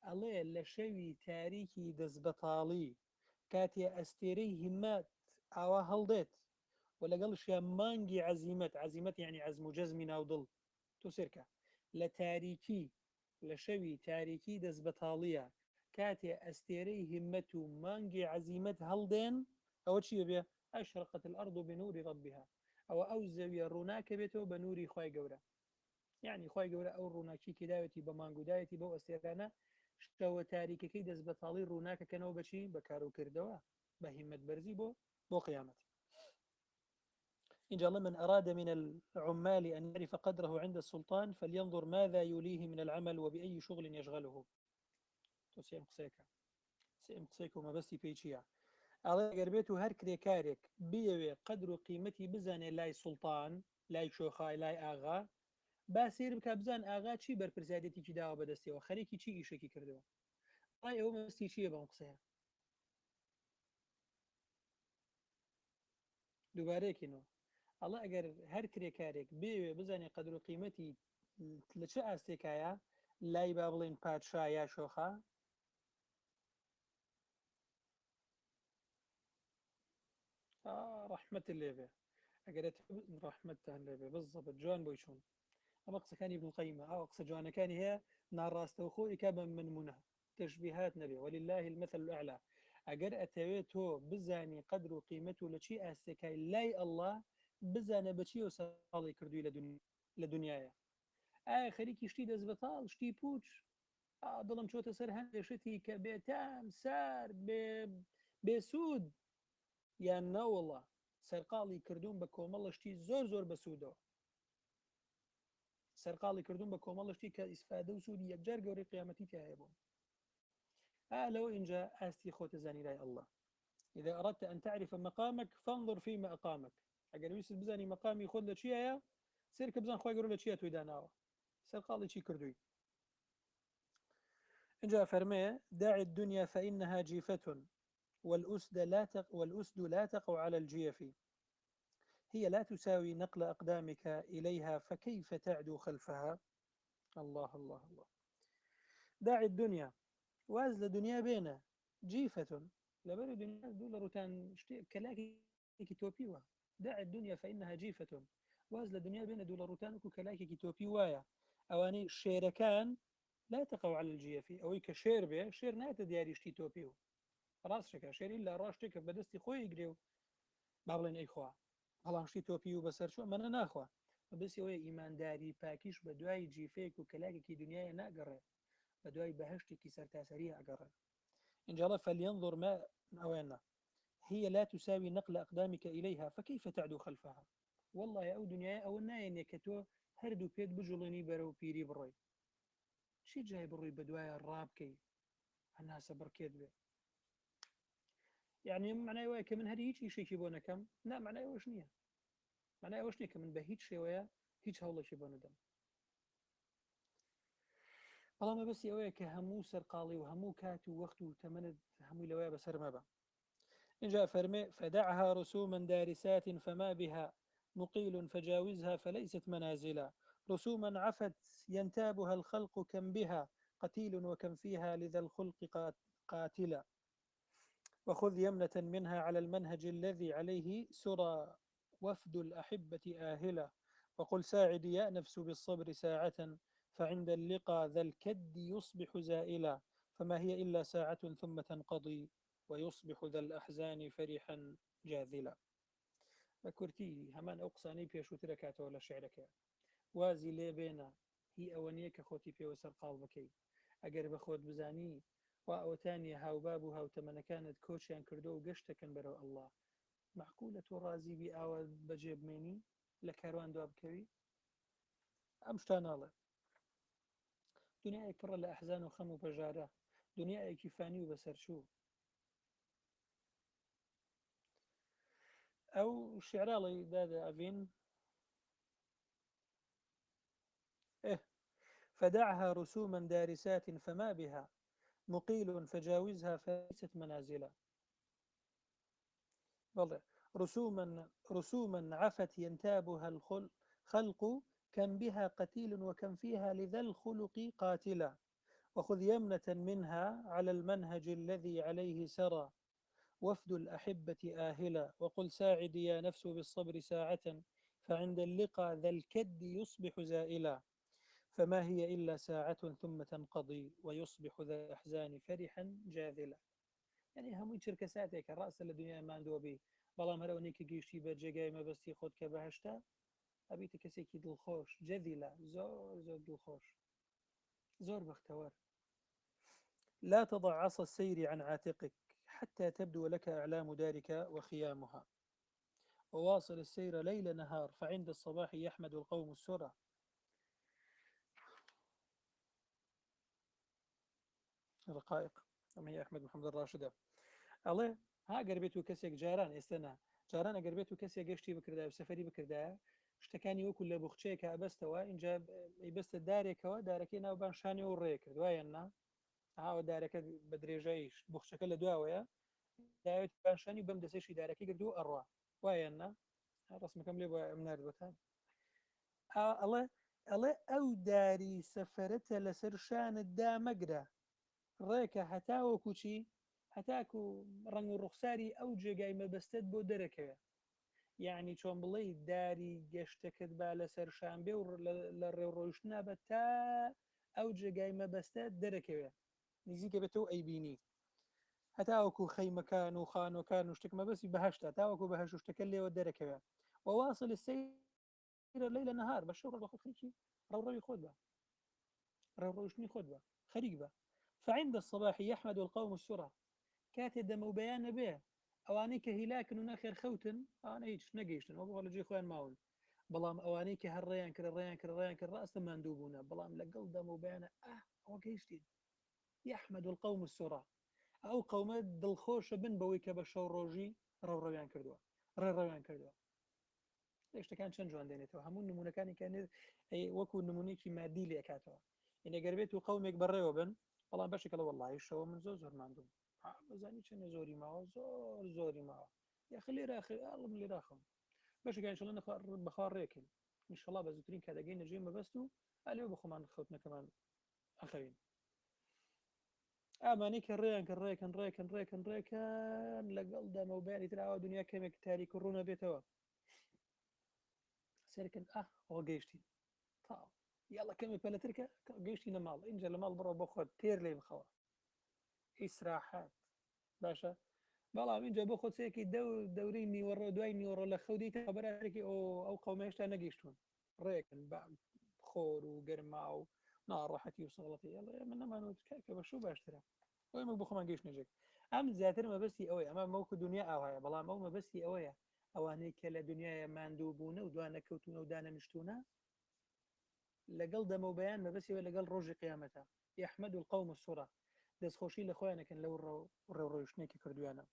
الله لشوي تاريكي دز بطالي كاتي أستيري همات أو هلدت ولا قالش يا مانجي عزيمة يعني عزم جزم ناوضل تسركه لتاريكي لشوي تاريكي دز بطالية كاتي أستيري همته مانجي عزيمة هلدين أو شيء بيه أشرقت الأرض بنور ربها أو زاوية روناك بيته بنوري خواي قورة، يعني خواي قورة أو روناكي كدايتي بمانجو دايتي بو أستيرانا شتو تاريكي كي دز بطالي روناك كانوا بشي بكارو كردوا بهمة برزي بو قيامة. إن جاء الله من أراد من العمال أن يعرف قدره عند السلطان فلينظر ماذا يوليه من العمل وبأي شغل يشغله. سيم قسيك وما بس بيجيا الله قربيت هر كريكارك بيوي قدر قيمتي بزاني لاي سلطان لاي شوخاي لاي آغا باسير بك بزان آغا چی برپرسیادێتی چی داوە بەدەستەوە خەریکی چی ئیشێکی کردەوە ئای ئەوە مەستی چییە بەم قسەیە دووبارەیەکینەوە ئەڵە ئەگەر هەر کرێکارێک بێوێ بزانێ قەدر و قیمەتی لە چه ئاستێکایە لای با بڵێن پادشا یا شۆخە ڕەحمەت لێبێ ئەگەرێت ڕەحمەتتان لێبێ بالضبط جوان بۆی چوون ئەمە قسەکانی ابن القیم ئەو قسە جوانەکانی هەیە ناڕاستەوخۆی کا بە منمونە تشبیهات نەبێ ولله المثل الأعلى. ئەگەر ئەتەوێت تۆ بزانی قدر و قیمەت و لە چی ئاستێکای لای ئەڵڵا بزانە بەچی و ساڵی کردووی لە دنیاە ئایا خەریکی شتی دەست بەتاڵ شتی پوچ دڵم چۆتە سەر هەندێشتی کە بێتام سار بێسوود یان نەوەڵە سەرقاڵی کردوون بە کۆمەڵشتی زۆر زۆر بەسوودەوە سەرقاڵی کردوون بە کۆمەڵشتی کە ئیسفادە و سوودی یەکجار گەورەی قیامەتی تایە بوون لەوە اینجا ئاستی خۆتە زانی لای ئەڵڵا. إذا أردت أن تعرف مقامك فانظر فيما أقامك. أجر ويسد بزاني مقامي خود لشيء سيرك بزان خوي يقولوا لشيء تويداناوا سيرقالي شي كردوي. إن جاء فرمي داعي الدنيا فإنها جيفة والأسد لا تقع على الجيف هي لا تساوي نقل أقدامك إليها فكيف تعدو خلفها. الله الله الله. داعي الدنيا وازل دنيا بينه جيفة لبر دنيا دول روتان كلاكي توبيوا داعي الدنيا فإنها جيفة وازل دنيا بين دول روتان كلاكي توبيوايا أواني شيركان لا تقع على الجيف أو كشير به شير نات دياري شتي توبيو ڕاستێکە شێری لە ڕاشتێکە بەدەستی خۆی گرێ و با بڵێن ئەیخوا هەڵام شتی تۆپی و بەسەر چۆ منە ناخوا بەبستی ئەوەیە ئیمانداری پاکیش بە دوای جیفەیەک و کەلاکێکی دنیاە ناگەڕێ بە دوای بەهشتێکی سەرتاسەری ئەگەڕێ إن فلينظر ما أوانا هي لا تساوي نقل أقدامك إليها فكيف تعدو خلفها والله أو دنيا أو ناين كتو هردو بيت بجلني برو بيري بروي شي جاي بروي بدوايا الرابكي الناس بركيت به يعني معناه وياك من هذه هيك شيء يبونه كم لا معناه وش نية معناه وش نية كمن بهيج شيء ويا هيج هولا شي بونه دم والله ما بس وياك همو سرقالي وهمو كات ووقت وتمند همو لويا بسر ما با إن جاء فرمي فدعها رسوما دارسات فما بها مقيل فجاوزها فليست منازلا رسوما عفت ينتابها الخلق كم بها قتيل وكم فيها لذا الخلق قاتلا وخذ يمنة منها على المنهج الذي عليه سرى وفد الأحبة آهلة وقل ساعدي يا نفس بالصبر ساعة فعند اللقى ذا الكد يصبح زائلا فما هي إلا ساعة ثم تنقضي ويصبح ذا الأحزان فرحا جاذلا بكرتي همان أقصاني بيشوتر كاتو ولا شعرك وازي لي بينا هي أوانية كخوتي في وسر قالبكي ئەگەر بە خۆت بزانی وا ئەوتانی هاوباب و هاوتەمەنەکانت کۆچیان کردو و گەشتەکەن بەرەو ئەڵڵا معقولە تۆ ڕازی بی ئاوە بەجێ بمێنی لە کاروان دوا بکەوی ئەم شتان ناڵێ دنیایەک پڕە لە ئەحزان و خەم و پەژارە دنیایەکی فانی و بەسەرچوو ئەو شعراڵی دادا ئەڤین فدعها رسوما دارسات فما بها مقيل فجاوزها فليست منازلا بلى رسوما عفت ينتابها الخلق كم بها قتيل وكم فيها لذا الخلق قاتلا وخذ يمنة منها على المنهج الذي عليه سرى وفد الأحبة آهلا وقل ساعدي يا نفس بالصبر ساعة فعند اللقى ذا الكد يصبح زائلا فما هي إلا ساعة ثم تنقضي ويصبح ذا الأحزان فرحا جاذلا يعني هەمووی چرکە ساتێکە ڕاستە لە دنیای ماندووە بێ بەڵام هەرەوەنێکی گەیشتی بە جێگای مەبەستی خۆت کە بەهشتا ئەبیتە کەسێکی دڵخۆش جەدیلا زۆر زۆر دڵخۆش زۆر بەختەوەر لا تضع عصا السير عن عاتقك حتى تبدو لك أعلام دارك وخيامها وواصل السير ليل نهار فعند الصباح يحمد القوم السرى رقائق أم هي أحمد محمد الراشدة ئەڵێ ها گەر بێت و کەسێک جاران ئێستەنا جاران ئەگەر بێت و کەسێک گەشتی بکردا و سەفەری بکردایە شتەکانی وەکو لە بخچەیەکە ئەبەستەوە اینجا ئەیبەستە دارێکەوە دارەکەی ناوبان شانی و ڕێ کردوایە نا ئاوە دارەکە بە درێژەیش بخچەکە لە دواوەیە داوێت باشانی بەم دەسێشی دارەکەی گردو ئەڕوا وایە نا ڕسمەکەم لێ بۆ ئەم نردوەتان ئەڵێ ئەو داری سەفەرەتە لەسەر شانت دامەگرە ڕێکە هەتاوەکو چی هەتاکو ڕنگ و ڕوخساری ئەو جێگای مەبەستت بۆ دەرەکەوێ یعنی چۆن بڵێ داری گەشتەکەت با لەسەر شانبێ و لە ڕێوڕۆیشتنا بە تا ئەو جێگای مەبەستە دەرەکەوێ نزیکە بێتەوە ئەیبینی هەتاوەکو خەیمەکان و خانۆکان و شتێک مەبەستی بەهشتا تاوەکو بە هەشتەکە لێوە دەرەکەوێ وواصل السير ليل نهار بە شەو بەخۆ خەریکی ڕەوڕەوی خۆت بە ڕێوڕۆیشتنی خۆت بە خەریک بە فعند الصباح يحمد القوم السرى کاتێ دەمە و بەیانە بێ ئەوانەی کە هیلاکن و نەخێر خەوتن ئەوانە هیچ نەگەیشتن وەکو لەجێ خۆیان ماون بەڵام ئەوانەی کە هەر ڕێیان کرد ڕێیان کرد ڕاستە ماندوو بوونە بەڵام لەگەڵ دەمە و بەیانە ئەوە گەیشتین يحمد القوم السرى ئەو قەومە دڵخۆشە بن بەوەی کە بە شەو ڕۆژی ڕەوڕەویان کردووە ڕێڕەویان کردووە شتەکان چەند جوان دێنێتەوە هەموو نمونونەکانی کە وەکو نمونێکی مادی لێکاتەوە ئەگەر بێت و قەومێک بەڕێوە بن بەڵام بەشێکەوە وەڵڵاهی شەوە من زۆر ماندوم بەزانی چەنە زۆری ماوە زۆری ماوە یاخ لێرە ئەڵم لێراخم بەشێکیان شڵە بەخوا ڕێکن ئینشەڵا بە زووترین کاتەگەی نەجێ مەبەست و ئالێ بە خۆمان خەوتنەکەمان ئەخەوین ئامانەی کە ڕێیان کە ڕێکن لەگەڵ دەمە و بەیانی تراوە دنیا کەمێک تاریک و ڕوونە بێتەوە سەرکن ئەوە گەیشتین تاو یاڵە کەمێک پەلەترکە گەیشتی نە ماڵ اینجا لە ماڵ بڕۆ بۆ خۆت تێر لێ بخەوە ئیسراحات باشە بەڵام اینجا بۆ خۆچەیەکی دەورەی نیوەڕۆ دوای نیوەڕۆ لە خەودیتە خەبەرێکی ئەو قەومێشتا نەگەیشتون ڕێکن خۆر و گەرما و ناڕەحەتی و سەڵەتی من نەمانوت کە بەشوو باشترە ئەومە بۆ خۆمان گەیشت نەجێک ئەم زیاتر مەبەستی ئەوەیە ئەمە مەوکو دنیا ئاوایە بەڵام ئەو مەبەستی ئەوەیە ئەوانەی کە لە دنیاە ماندوو بوونە و دوانە کەوتونە و دانەنیشتونە لەگەڵ دەمە و بەیان مەبەسیەوە لەگەڵ ڕۆژی قیامەتە يحمد القوم السورة دەستخۆشی لە خۆیانەکەن لەو ڕێوڕۆیشتێکی کردویانە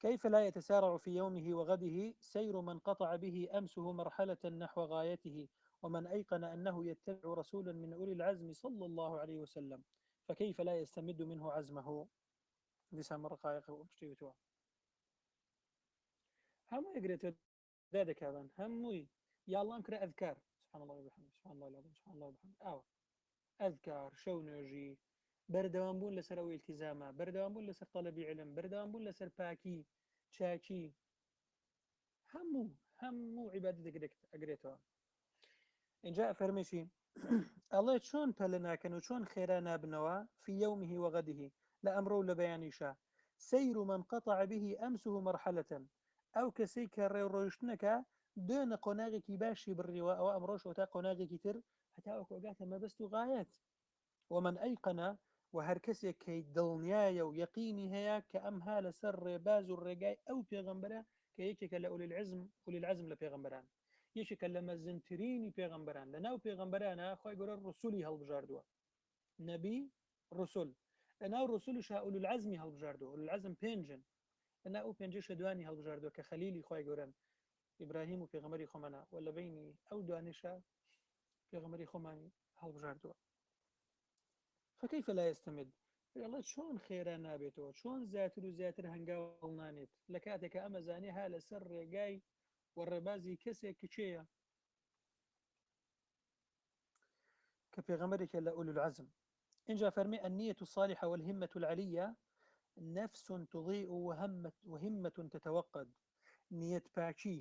كيف لا يتسارع في يومه وغده سير من قطع به أمسه مرحلة نحو غايته ومن أيقن أنه يتبع رسولا من أولي العزم صلى الله عليه وسلم فكيف لا يستمد منه عزمه لسان رقائق وبشتيتوا هم يقرأ دادا كابان هموي يا الله أنكر أذكار سبحان الله وبحمده سبحان الله العظيم سبحان الله وبحمده ئەذکار شەو نوێژی بەردەوام بوون لەسەر ئەو ئیلتیزامە بەردەوام بوون لەسەر تەڵەبی علم بەردەوام بوون لەسەر پاکی چاکی هەموو عیبادەت ئەگرێتەوە اینجا فەرمیشی ئەڵێ چۆن پەلە ناکەن و چۆن خێرا نابنەوە في يومه وغده لە ئەمڕۆ و لە بەیانیشا سير من قطع به أمسه مرحلة ئەو کەسەی کە ڕێوڕۆیشتنەکە دوێنە قۆناغێکی باشی بڕیوە ئەوە ئەمڕۆشەوە تا قۆناغێکی تر حتى وكوجات ما بست غايات ومن أيقن وهركسي كي دڵنیایە و یقینی هەیە کە ئەم ها لەسەر ڕێباز و ڕێگای ئەو پێغەمبەرە کە یەکێکە لە ئولی العزم لە پێغەمبەران یەکێکە لە مەزنترینی پێغەمبەران لە ناو پێغەمبەرانە خۆی گەورە ڕسوولی هەڵبژاردووە نەبی ڕسول لە ناو ڕسوولیشا ئولی العزمی هەڵبژاردووە ئولی العزم پێنجن لە ناو ئەو پێنجەشە دوانی هەڵبژاردووە کە خەلیلی خۆی گەورەن ئیبراهیم و پێغەمبەری خۆمانە و لە بینی ئەو دوانیشە پێغەمبەری خۆمانی هەڵبژاردووە فكيف لا يستمد الله چۆن خێرا نابێتەوە چۆن زیاتر و زیاتر هەنگاو نانێت لە کاتێکە ئەمە زانێ ها لەسەر ڕێگای وەڕێبازی کەسێک کچەیە کە پێغەمبەرێکە لە ئولو العزم اینجا فەرمی النية الصالحة والهمة العلية نفس تضيء وهمة تتوقد نية باكي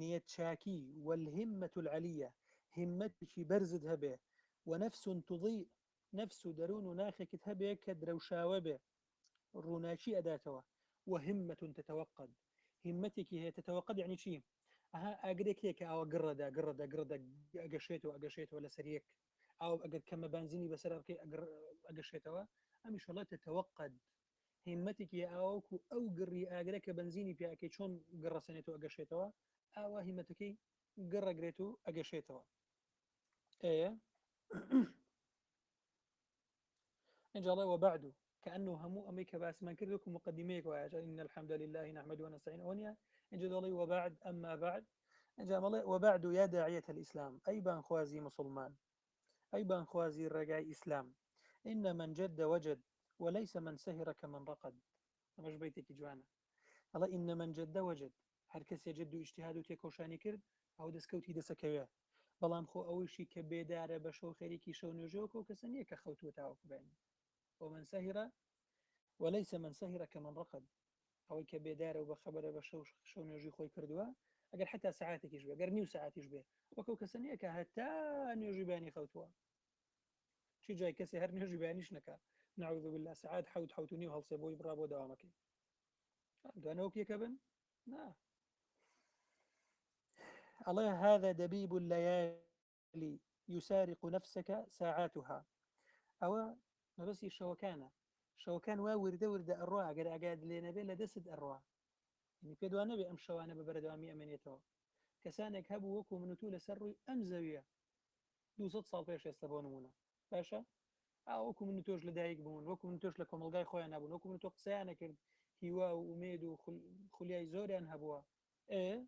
نية شاكي والهمة العلية همتك برزد هبه ونفس تضيء نفس درون ناخك هبه كدروشاوه به روناشي أداتها وهمة تتوقد همتك هي تتوقد يعني شيء أقريك هيك أو قرده أقشيته ولا سريك أو أقر كما بنزيني بسر أقشيته أم إن شاء الله تتوقد همتك يا أو قري أقريك بنزيني بياكي شون قر سنته أقشيته أو همتك قر قريته أقشيته إيه إن شاء الله وبعد كأنه همو أميك باس ما كذا لكم مقدميك إن الحمد لله نحمده ونستعينه ونيا إن شاء الله وبعد أما بعد إن شاء الله وبعد يا داعية الإسلام أي بان خوازي مسلمان أي بان خوازي رجاء إسلام إن من جد وجد وليس من سهر كمن رقد مش بيتك جوانا الله إن من جد وجد هر كس يجد اجتهاد تيكوشاني كرد أو دسكوتي دسكويا بەڵام خۆ ئەوشی کە بێدارە بە شەو خێریکی شەو نوێژەوە و کەسە نییە کە خەوتوە تاوەکو بێنی ومن سهر وليس من سهر كمن رقد ئەوەی کە بێدارە و بە خەبەرە بە شەو نوێژی خۆی کردووە ئەگەر حتا ساعاتێکیش بێ گەر نیو ساعتیش بێ وەکەو کەسە نییە کە هەتا نوێژی بانی خەوتووە چی جای کەسی هەر نوێژی بانیش نەکە نعوذ بالله ساعات حوت و نیو هەڵسێ بۆی بڕا بۆ داوامەکەی دوانەوە پێکە بن نا الله هذا دبيب الليالي يسارق نفسك ساعاتها أو بس شوكان ورد الروا أجر أجاد لنا بلا دسد الروا يعني في دوانة بأم شوانا ببردوامي أمنيته كسانك هبو وكو من طول سري أم زاوية 200 سال فيش يستبونمونا باشا وكو من توج لدايق بون وكو من توج لكم الجاي خويا نبون وكو من توج سيانا كرد هوا وميد وخلياي زوريان هبوا إيه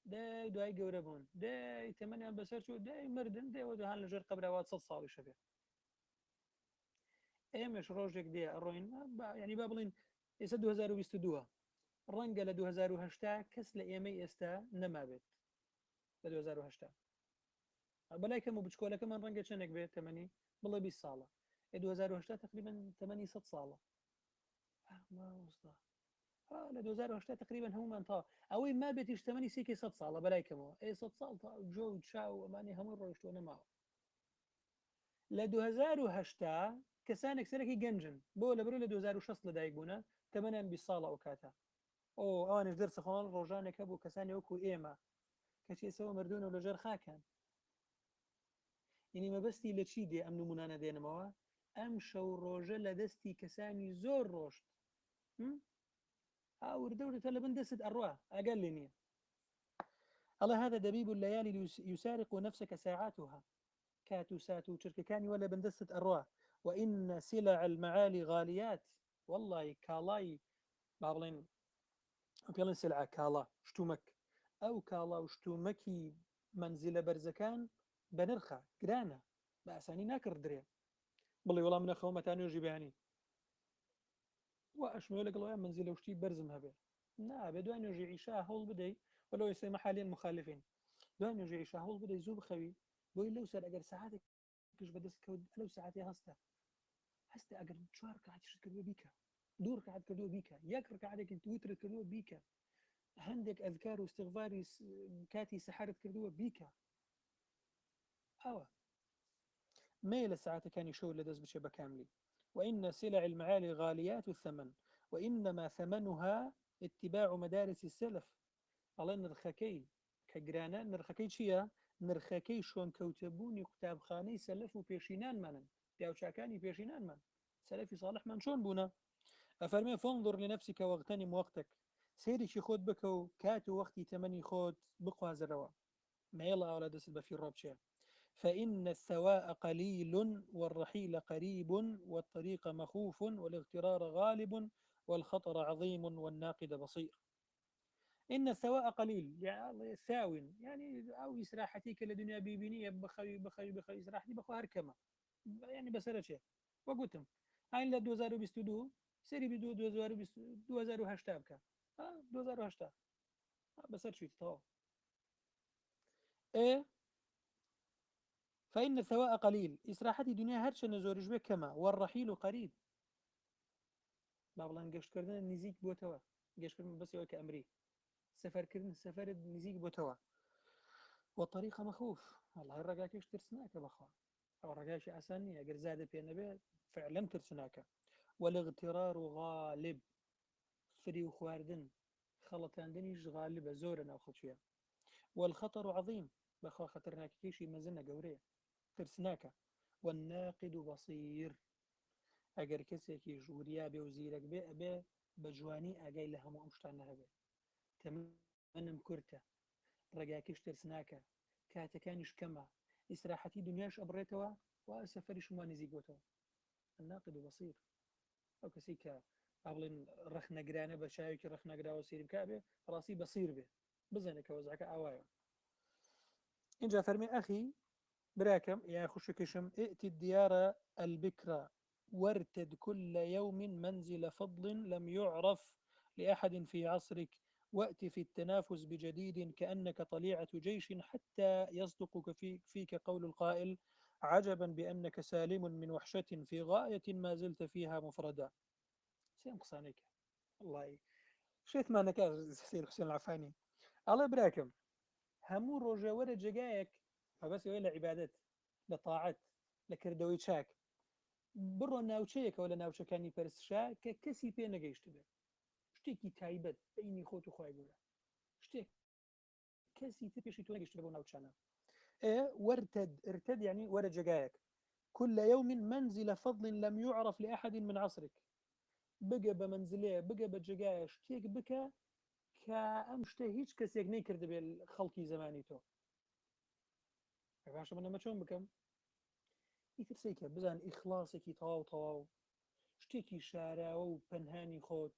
داي دوای گەورە بوون داي تەمەنیان بەسەر چوو داي مردن دێوە هەان لەژێر قەبراوات 100 ساڵی شەبێ ئێمەش ڕۆژێک دێ ئەڕۆین ینی با بڵین ئێستا 2022 ڕەنگە لە 2010 کەس لە ئێمەی ئێستا نەمابێت لە 2010 بەلای کەم و بچکۆلەکەمان ڕەنگە چەندێک بێت تەمەنی بڵێ 20 ساڵە 2010 تقریبا تەمەنی 100 ساڵە لە 2010 تقریبا هەمومان تا ئەوەی ما بێتیش تەمەنی سێکی 100 ساڵە بەلای کەمەوە 100 ساڵ تا جۆ و چاو ئەمانی هەمووی ڕۆیشتوە نەماوە لە 2010 کەسانێک سەرەکی گەنجن بۆ لەبەرو لە 2006 لەدایک بوونە تەمەنیان 20 ساڵە ئەو کاتە ئەوانش دەرسە خۆڵ ڕۆژانێک هەبوو کەسانی وەکو ئێمە کەچی ئێسەوە مردوونە و لەژێر خاکان یعنی مەبەستی لە چی دێ ئەم نمونانە دێنمەوە ئەم شەو ڕۆژە لە دەستی کەسانی زۆر ڕۆشت وردەورتە لە بن دەست ئەڕوا ئەگەر لێ نییە الله هذا دبيب الليالي يسارق نفسك ساعاتها كاتو ساتو شرككاني ولا بندست أروا وإن سلع المعالي غاليات والله كالاي بابلين بيلين سلعة كالا شتومك أو كالا وشتومكي منزل برزكان بنرخة قرانا بأساني ناكر دريا بلي والله من أخوة متاني يجيباني وأشمل لك الله منزل وشتي برزم هبه نا بدوان يجي عيشاه هول بدي ولو يسمى حاليا مخالفين دوان يجي عيشاه هول بدي زوب خوي بۆی لەو سەر ئەگەر سەعاتێکش بەدەست کەوت لەو سەعاتێ هەستە ئەگەر 4 ڕکعەتیشت کردووە بیکە 2 ڕکعەت کردووە بیکە 1 ڕکعەتێکی وترت کردووە بیکە هەندێک ئەذکار و استیغفاری کاتی سەحەرت کردووە بیکە ئەوە مەیە لە سەعاتەکانی شەو لەدەست بچێ بەکاملی وإن سلع المعالي غاليات الثمن وإنما ثمنها اتباع مدارس السلف ئەڵێ نرخەکەی کە گرانە نرخەکەی چییە؟ نرخەکەی شۆن کەوتەبوونی قوتابخانەی سەلەف و پێشینانمانن پیاوچاکانی پێشینانمان سەلەفی ساڵحمان چۆن بوونە ئەفەرمێ فانظر لنفسك واغتنم وقتك سێرێکی خۆت بکە و کات و وەختی تەمەنی خۆت بخوازەرەوە مێڵە ئەوە دەست بە فیڕۆ بچێ فإن الثواء قليل والرحيل قريب والطريق مخوف والاغترار غالب والخطر عظيم والناقد بصير إن الثواء قليل يعني ثاو يعني أو إسراحتك لدنيا بيبينية بخي إسراحتي بخو هركمة يعني بسرعة شيء وقلتم هاي ل 2022 سري بدو 2008 بك 2008 بسرعة شيء تطور إيه فإن الثواء قليل إسراحتي دنيا هرش نزورج بك كما والرحيل قريب بابلان قشت كردن نزيك بوتوا قشت كردن بس يوك أمري سفر كردن سفر نزيك بوتوا والطريق مخوف والله الرقاكيش ترسناك بخوا أو الرقاكي أسانية أقر زادة بين نبي فعلا ترسناك والاغترار غالب فري وخواردن خلطان دنيش غالبة زورنا أو خطشيا والخطر عظيم بخوا خطرناك كيشي مزنة قورية ترسناك والناقد بصير أقر كسيكي جوريا بوزيرك بي بجواني أقاي لهم وأمشتانها بي تمنم كرته ڕێگاکەش ترسناکە کاتەکانیش کەمە ئیسراحەتی دنیاش ئەبڕێتەوە و سەفەریشمان نزیک بۆتەوە الناقد بەصیر ئەو کەسی کە بڵێن ڕەخنەگرانە بە چاوێکی ڕەخنەگراوە سیرم کا بێ ڕاستی بەصیر بێ بزانێت کە وەزعەکە ئاوایە اینجا فەرمی ئەخی براكم يا خوشكشم ائت الديار البكرة وارتد كل يوم منزل فضل لم يعرف لأحد في عصرك وأت في التنافس بجديد كأنك طليعة جيش حتى يصدق فيك قول القائل عجبا بأنك سالم من وحشة في غاية ما زلت فيها مفردا سيم قصانيك والله شيت ما نكاز سيد حسين العفاني الله براكم همو روجا ورا جايك فبس ولا عبادات لطاعت لكردوي چاك بڕۆ ناوچەیەکە ولا ناوچەکانی پەرستشا کە کەسی پێ نەگەیشت بێت شتێکی تایبەت بینی خۆت و خوای گەورە شتێک کەسی تر پێشی تۆ نەگەیشت بۆ ناوچانە ارتد يعني ورا جايك كل يوم منزل فضل لم يعرف لأحد من عصرك بقى بمنزليه بقى بجاية شتێک بکە کە ئەم شتە هیچ کەسێک نەیکرد بێ خەڵکی زمانی تۆ باشە من ئەمە چۆن بکەم ئیترسێکە بزان ئیخلاسێکی تەواو شتێکی شاراوە و پەنهانی خۆت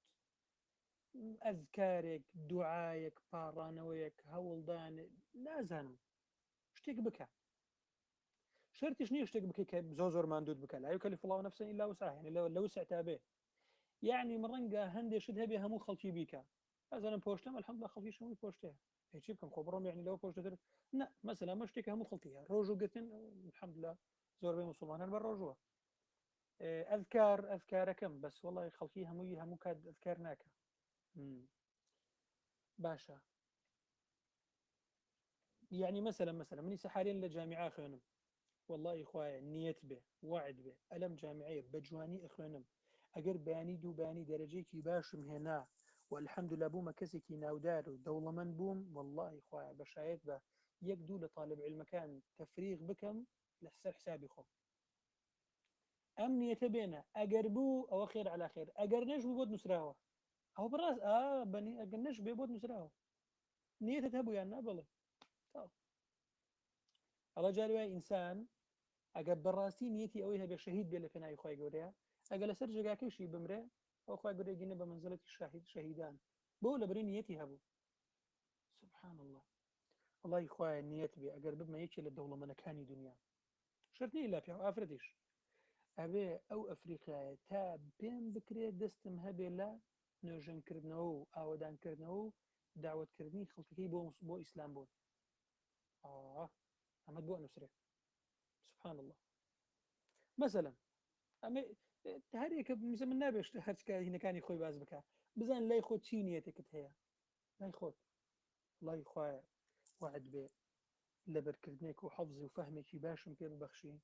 ئەذکارێک دوعایەک پاڕانەوەیەک هەوڵدان نازانم شتێک بکە شرطیش نییە شتێک بکە کە زۆر ماندوود بکە لا يكلف الله نفسا إلا وسعها يعني لو وسعتها بێ يعني من ڕەنگە هەندێک شت هەبێ هەموو خەڵکی بیکە ئەزانم پۆشتم الحەمدولله خەڵکیش هەمووی پۆشتەیە هیچی بکەم خۆ بڕۆم يعني لەوە پۆشتەتر نه مەسەلا ئەمە شتێکە هەموو خەڵکی هەیە ڕۆژ و گرتن الحەمدولله زۆربەی موسڵمانان بە ڕۆژوە ئەذکارەکەم بەس وەڵی خەڵکی هەموو کات ئەذکار ناکە باشە يعني مثلا منی سەحارێن لە جامعە خوێنم والله خوایە نیەت بێ وعد بێ ئەلەم جامعەیە بە جوانی ئەخوێنم ئەگەر بەیانی دوو بەیانی دەرەجەیەکی باشم هێنا والحەمدولله بوومە کەسێکی ناودار و دەوڵەمەند بووم، وەڵڵاهی خوایە بەشایەت بە یەک دوو لە طالب علمەکان تەفریغ بکەم لەسەر حسابی خۆم. ئەم نیەتە بێنە، ئەگەر بوو ئەوە خێر عەلا خێر، ئەگەر نەش بوو بۆت نووسراوە. ئەو بەڕاست بەنی ئەگەر نەش بێ بۆت نووسراوە. نیەتت هەبوو یان نا بڵێ. ئەڵە جاری وای ئینسان ئەگەر بەڕاستی نیەتی ئەوەی هەبێ شەهید بێ لە پێناوی خوای گەورەیە، ئەگەر لەسەر جێگاکەیشی بمرێ ئەو خوای گەورەی گەنێ بە مەنزلەتی شەهیدان بۆ لەبەرەوەی نیەتی هەبوو. سبحان الله. وڵی خوایە نیەت بێ ئەگەر ببمە یەکێ لە دەوڵەمەندەکانی دنیا، شەرت نیە لا پیا ئافرەتیش، ئەبێ ئەو ئەفریقایە تا پێم بکرێت دەستم هەبێ لە نوێژەنکردنەوە و ئاوەدانکردنەوە و داوەتکردنی خەڵکەکەی بۆ ئیسلام بوون. ئەمە بۆ نووسرێ. سبحان الله. مثلا ئەمە هەرێکە من نابێت هەرچکە هینەکانی خۆی باز بکە، بزان لای خۆت چی نیەتێکت هەیە لای خۆت. وڵی خوایە وعد بێ لەبەرکردنێک و حەفزی و فەهمێکی باشم پێ ببەخشی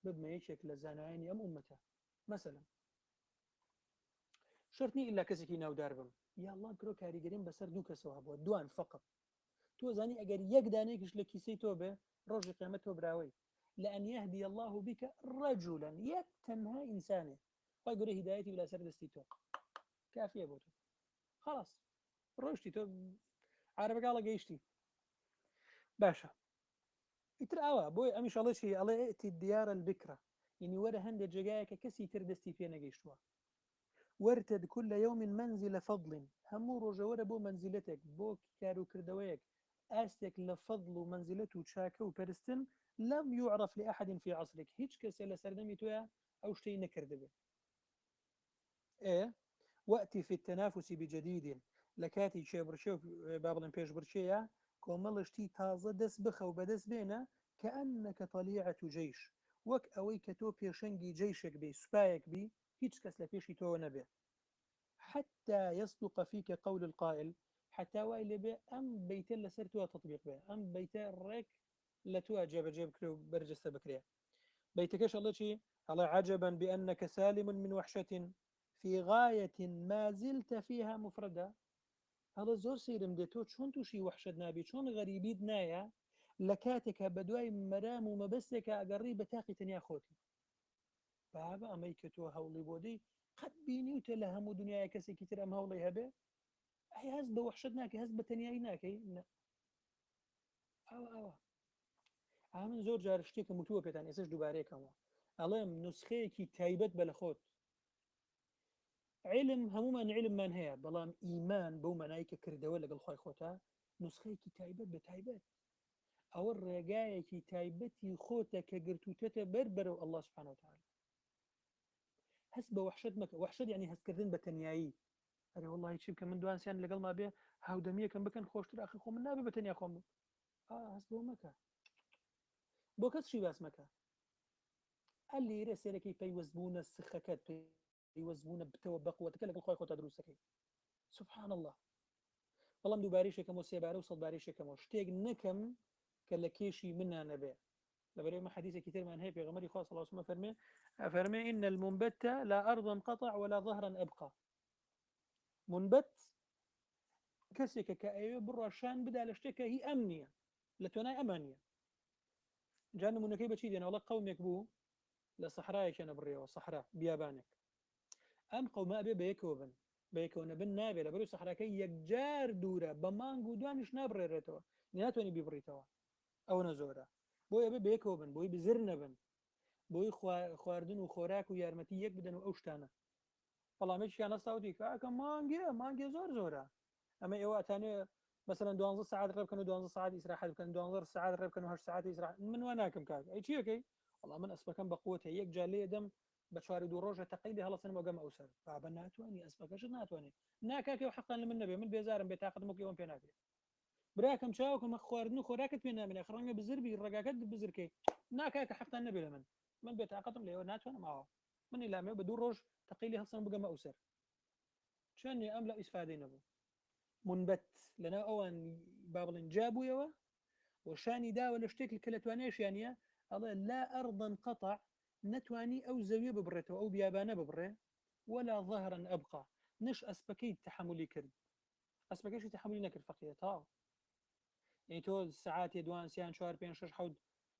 ببمە یەکێک لە زانایانی ئەم ئومەتە. مثلا شرتنی ئللا کەسێکی ناودار بم، یا الله کرۆ کاریگەریم بەسەر دوو کەسەوە بووە، دوان فقط. تۆ زانی ئەگەر یەک دانێکیش لە کیسەی تۆ بێ ڕۆژی قیامەت تۆ براوەی لأن يهدي الله بك رجلا يك تنها إنسانه خواهي قوله هدايتي بلا سر دستي تو كافية بوتو خلاص روشتي تو عربك الله قيشتي باشا يتر أوا بوي أمش الله شيء الله ائتي الديار البكرة يعني ورا هند جايك كسي تردستي فينا قيشتوا وارتد كل يوم منزل فضل همو رجا ورا بو منزلتك بو كارو كردويك أستك لفضل ومنزلته وشاكو وبرستن لم يعرف لأحد في عصرك هيج كسي لسردمي تويا أو شتي نكرد به إيه وقتي في التنافس بجديد لكاتي شي برشيو بابلن بيش برشيا كوملشتي تازة دس بخو بدس بينا كأنك طليعة جيش وك أويك تو بيشنجي جيشك بي سبايك بي هيج كس لفيشي تو نبي حتى يصدق فيك قول القائل حتى وايل به أم بيت لسرتوا تطبيق به أم بيت الرك لتوا جاب كرو برجسته بكريا بيتكش الله شيء الله عجبا بأنك سالم من وحشة في غاية ما زلت فيها مفردا هذا زور سيرم ديتو شون توشي وحشة نابي شون غريبيد نايا لكاتك بدواي مرام ومبسك أقريب تاقي تنيا خوتي بابا أميكتو هولي بودي قد بيني وتلهم دنيا كسي كتير أم هولي هبه هي هز بوحشتناكي هز بتنيايناكي أو من زۆر جار شتێکە متووە پێتان ئێسش دووبارەیەکەمەوە ئەڵێم نسخەیەکی تایبەت بە لە خۆت علم هەمومان علممان هەیە بەڵام ئیمان بەو مەنایکە کردەوە لەگەڵ خۆی خۆتە نسخەیەکی تایبەت بە تایبەت ئەوە ڕێگایەکی تایبەتی خۆتە کە گرتووتەتە بەربەرەو الله سبحانه وتعالى هەست بە وحشت مەکە وحشت یعنی هەستکردن بە تەنیایی ئەرێ وڵڵی چی بکە من دوانسیان لەگەڵ ما بێ هاودەمیەکەم بکەن خۆشتر ئاخر خۆ من نابێ بە تەنیا خۆم هەست بۆ مەکە بۆ کەس چی باس مەکە ئەلیرە سێرەکەی پەیوەستبوونە سخەکەت پەیوەستبوونە بتەوە بەقوەتەکە لەگەڵ خۆی خۆتە دروستەکەی سبحان الله بەڵام دووبارەیشێکەمەوە سێبارە و سەدبارەیشێکەمەوە شتێک نەکەم کە لە کێشی منانە بێ لەبەرەوەی مە حەدیثێکی ترمان هەیە پێغەمبەری خوا صلی الله علیه و سلم فەرمێ إن المنبت لا أرضا قطع ولا ظهرا أبقى منبت کەسێکە کە ئەوێ بڕۆشان بدا لە شتێکە هی ئەم نییە لە توێنای ئەمان نییە جا نمونەکەی بەچی دێنەوەڵە قەومێک بوو لە سەحرایەکە نەبڕێەوە سەحرا بیابانێک ئەم قەومە ئەبێ بەیەکەوە بن بەیەکەوە نەبن نابێ لەبەرەوەی سەحراکەی یەکجار دوورە بە مانگ و دوانیش نابڕێرێتەوە ناتوانانی بیبڕیتەوە ئەوە نەزۆرە بۆی ئەبێ بەیەکەوە بن بۆی بزر نەبن بۆی خواردن و خۆراک و یارمەتی یەک بدەن و ئەو شتانە بەڵامێکیان هەستاوتی کاکە مانگێ زۆر زۆرە ئەمە ئێوە ئەتانێ مثلا 12 ساعت ڕێ بکەن و 12 ساعت ئیسراحەت بکەن 12 ساعت ڕێ بکەن و 8 ساعت ئیسراحەت من وا ناکەم کاک ئەی چیەکەی وەڵام من ئەسپەکەم بە قووەتە یەک جا لێ دەم بە 4 ڕۆژە تەقەی لێ هەڵەسەنەوە گەم ئەوسەر بابە ناتوانانی ئەسپەکەشت ناتوانێت ناکاکەوە حەقان لە من نەبێ من بێزارم بێ تاقەتم وەکەوەم پێ ناکرێت براکەم چاوکەمە خواردن و خۆراکت پێ نامێنێ خڕەنگە بزربی ڕێگاکەت بزرکەی ناکاکە حەقتان نەبێ لە من بێ تاقەتم لێوە ناتوانم ماوە منی لامێ بە 2 ڕۆژ تەقەی لێ هەڵسەن بگەمە ئەوسەر چۆنێ ئەم لە ئیسفادەی نەبوو منبت لەنا ئەوان با بڵێن جابوویەوە وشانی داوە لە شتێک کە لە توانێشیانە ئەڵێ لا ئەرضن قەطع نەتوانی ئەو زەویە ببڕێتەوە ئەو بیابانە ببڕێ ولا ظهرا أبقى نش أسبكي تحملي كرد أسبكيش تحملي نكر فقيه تاو يعني تو ساعات دوان سيان شوار بين شش حود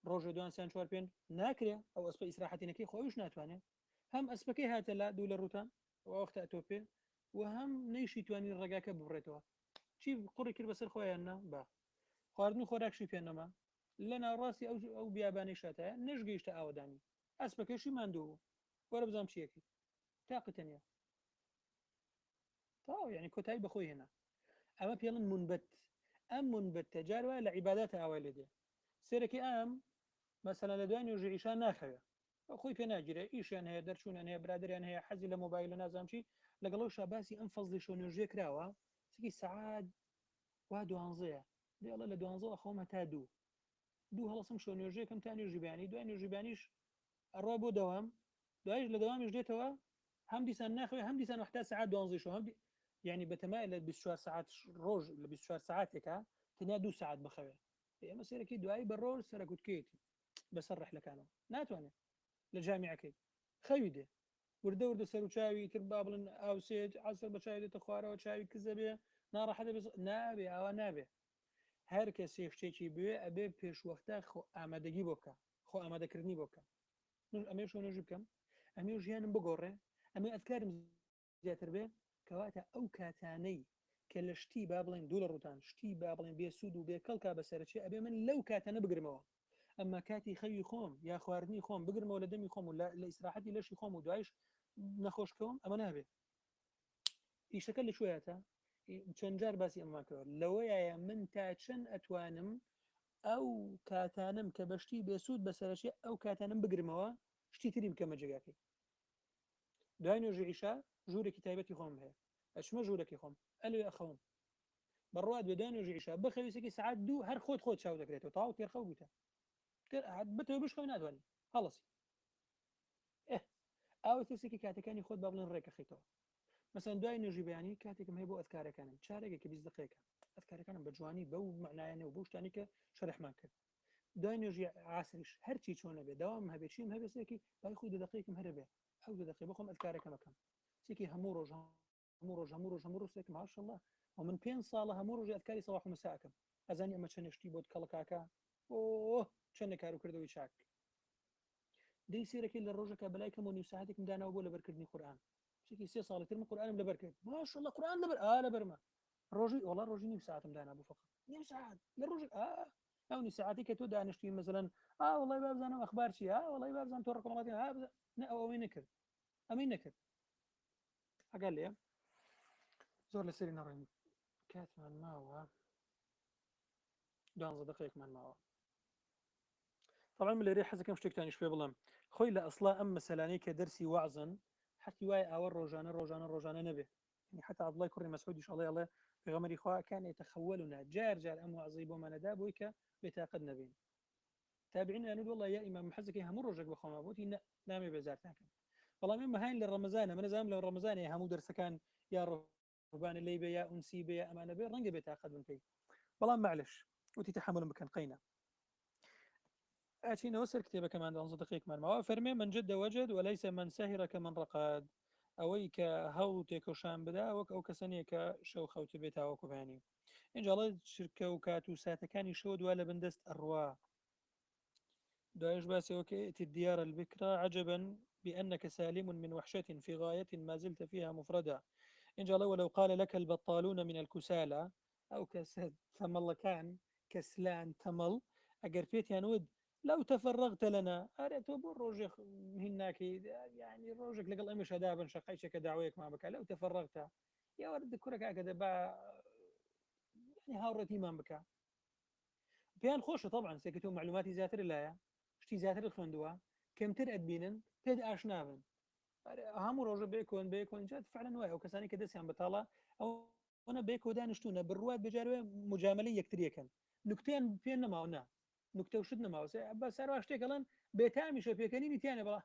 روج دوان سيان شوار بين ناكريا أو أسبك إسراحتي نكي خويش ناتواني هم أسبكي هاتلا دول الروتان ووقت أتوبي وهم نيشي تواني الرقاكة ببريتوها شي قري كير بسر خويا أنا با خواردنی خۆراکشی پێنەما لە ناوڕاستی ئەو بیابانی شاتایە نەشگەیشتە ئاوەدانی ئەسپەکەشی ماندوو وەرە بزانام چیەکەی تاقتەنە تاو یعنی کۆتایی بەخۆی هێنا ئەمە پێڵن منبەت ئەم منبەتە جار وایە لە عیباداتە ئاوای لێدێ سێرەکی ئەم مەسەلەن لە دوای نوێژی ئیشان ناخەوێ خۆی پێ ناگیرێ ئیشیان هەیە دەرچوونیان هەیە برادریان هەیە حەزی لە مۆبایل و نازانام چی لەگەڵەوە شاباسی ئەم فەزلی شۆ نوێژێ کراوە سکی سەعات وا دوانزەیە دێڵە لە دوانزەوە خۆمە تا دوو هەڵسم شۆ نوێژێکم تا نوێژیبانی دوای نوێژیبانیش ئەڕوا بۆ دەوام دوایش لە دەوامیش دێتەوە هەم دیسان ناخوێ هەم دیسان وحتا ساعات دوانزەی شۆ هەم یعنی بەتەمای لە 24 ساعت ڕۆژ لە 24 ساعتێکە تەنیا 2 ساعت بخەوێ ئێمە سێرەکی دوایی بە ڕۆژ سەرکوتکێتی بەسەر ڕحلەکانەوە ناتوانێت لە جامیعەکەی خەوی دێ وردە وردە سەر و چاوی تر با بڵن ئاوسێت عسەر بە چاوی دێتە خوارەوە چاوی کزە بێ ناڕەحەتە نابێ ئاوا نابێ هەر کەسێ شتێکی بوێ ئەبێ پێشوەختە خۆ ئامادەگی بۆ بکە خۆ ئامادەکردنی بۆ بکە ئەمێ شۆ نوێژ بکەم ئەمێ ژیانم بگۆڕێ ئەمێ ئەفکارم زیاتر بێ کەواتە ئەو کاتانەی کە لە شتی با بڵێن دوو لە ڕوتان شتی با بڵێن بێ سوود و بێ کەڵکا بەسەرچێ ئەبێ من لەو کاتانە بگرمەوە ئەمما کاتی خەوی خۆم یا خواردنی خۆم بگرمەوە لە دەمی خۆم و لە ئیسراحەتی لەشی خۆم و دوایش نەخۆشکەوم ئەمە نابێ ئیشەکە لە شوێتە چەند جار باسی ئەماکەوە لەوەیە من تا چەند ئەتوانم ئەو کاتانم کە بەشتی بێسوود بەسەرچێ ئەو کاتانم بگرمەوە شتی تری بکەمە جێگاکەی دوای نوێژی عیشا ژوورێکی تایبەتی خۆم هەیە ئەچمە ژوورەکەی خۆم ئەلوێ ئەخەوم بەڕوات بێ دوای نوێژی عیشا بخەویستێکی ساعات دوو هەر خۆت چاو دەکرێتەوە تاو تێرخەو بوویتە بتەوە بشخەوی ناتوانانی هەڵەسی ئەوە تێسێکی کاتەکانی خۆت با بڵێن ڕێکەخیتەوە مثلا دوای نوێژی بەیانی کاتێکم هەیە بۆ ئەذکارەکانم چارێکێکی 20 دقیقەیەکە ئەذکارەکانم بە جوانی بەو معنایانە و بۆ شتانی کە شەرحمان کرد دوای نوێژی عاسریش هەرچی چۆنە بێ داوام هەبێ چیم هەبێ سێکی بای خۆی 2 دقیقەیەکم هەرە بێ ئەو 2 دقیقە بخۆم ئەذکارەکەمەکەم سێکی هەموو ڕۆژ هەموو ڕۆژ سێک ماشەڵڵا و من 5 ساڵە هەموو ڕۆژی ئەذکاری سەباح و مەساکەم ئەزانی ئەمە چەند شتی بۆت کەڵکاکە ئۆ چەندە کار و کردەوەی چاک دەی سێرەکەی لە ڕۆژەکە بەلای کەم و نیو ساعتێکم داناوە بۆ لەبەرکردنی قورئان شکی 3 ساڵی من قورئانم لەبەر کرد ماشەڵڵا قورئان لەبەر لەبەرمە ڕۆژی وڵا ڕۆژی نیو ساعتم دانابوو فقط نیو ساعت لە ڕۆژ ئەو نیو ساعتی کە تۆ دانیشتی مثلا وڵی بابزانم ئەخبار چیە وڵی بابزانم تۆ ڕقمەڵاتی نە ئەوەی نەکرد ئەمەی نەکرد ئەگەر لێ زۆر لەسەری نەڕۆین کاتمان ماوە 12 دقیقەمان ماوە طبعا من لێرەی حەزەکەم شتێکتانیش پێ بڵێم خۆی لە ئەسڵا ئەم مەسەلانەی کە دەرسی وعزن حتی وای ئاوە ڕۆژانە نەبێ يعني حتى عبد الله كوري مسعود إن شاء الله في غمر إخوة كان يتخولنا جار أم وعزي بوما نداب ويكا بيتاقد نبين تابعين أنا والله يا إمام محزك هم رجك بخوما بوتي نامي بزارت لكن والله مما هاين للرمضان من زمان للرمضان يا همو درس كان يا رهبان اللي بيا أنسي بيا أمانة بيا رنق بيتاقد من في والله معلش وتي تحمل مكان قينا أتينا وسر كتابة كمان 10 دقيقة من فرمي من جد وجد وليس من سهر كمن رقاد ئەوەی کە هەڵ تێکۆشان بدا وەک ئەو کەسەنیە کە شەو خەوتە بێت تاوەکوبانی اینجاڵە شرکە و کات و ساتەکانی شەو دوا لە بندست ئەڕوا دايش باسي الديار البكرة عجبا بأنك سالم من وحشة في غاية ما زلت فيها مفردا إن جاء الله ولو قال لك البطالون من الكسالى أو ثمل كان كسلان تمل أجر فيت ينود لو تفرغت لنا أريت بروجك هناك يعني روجك لقل أمش هدابا شقيشك دعويك ما بك لو تفرغت يا ورد كرك هكذا يعني هاورتي ما بك بيان خوش طبعا سكتوا معلوماتي زاتر لا شتي زاتر خوندوها كمتر أدبينن بيد أشنابن هەموو ڕۆژە بێکۆن جات فعلەن وایە ئەو کەسانی کە دەستیان بەتاڵە ئەوە بێکۆ دانیشتونە بڕوات بەجارێ مجاملەی یەکتریەکەن نوکتیان پێ نەماوە نا نوکتە و شت نەماوە بە سەروا شتێکەڵەن بێتامیشە پێکەنینی تیانێ بەڵا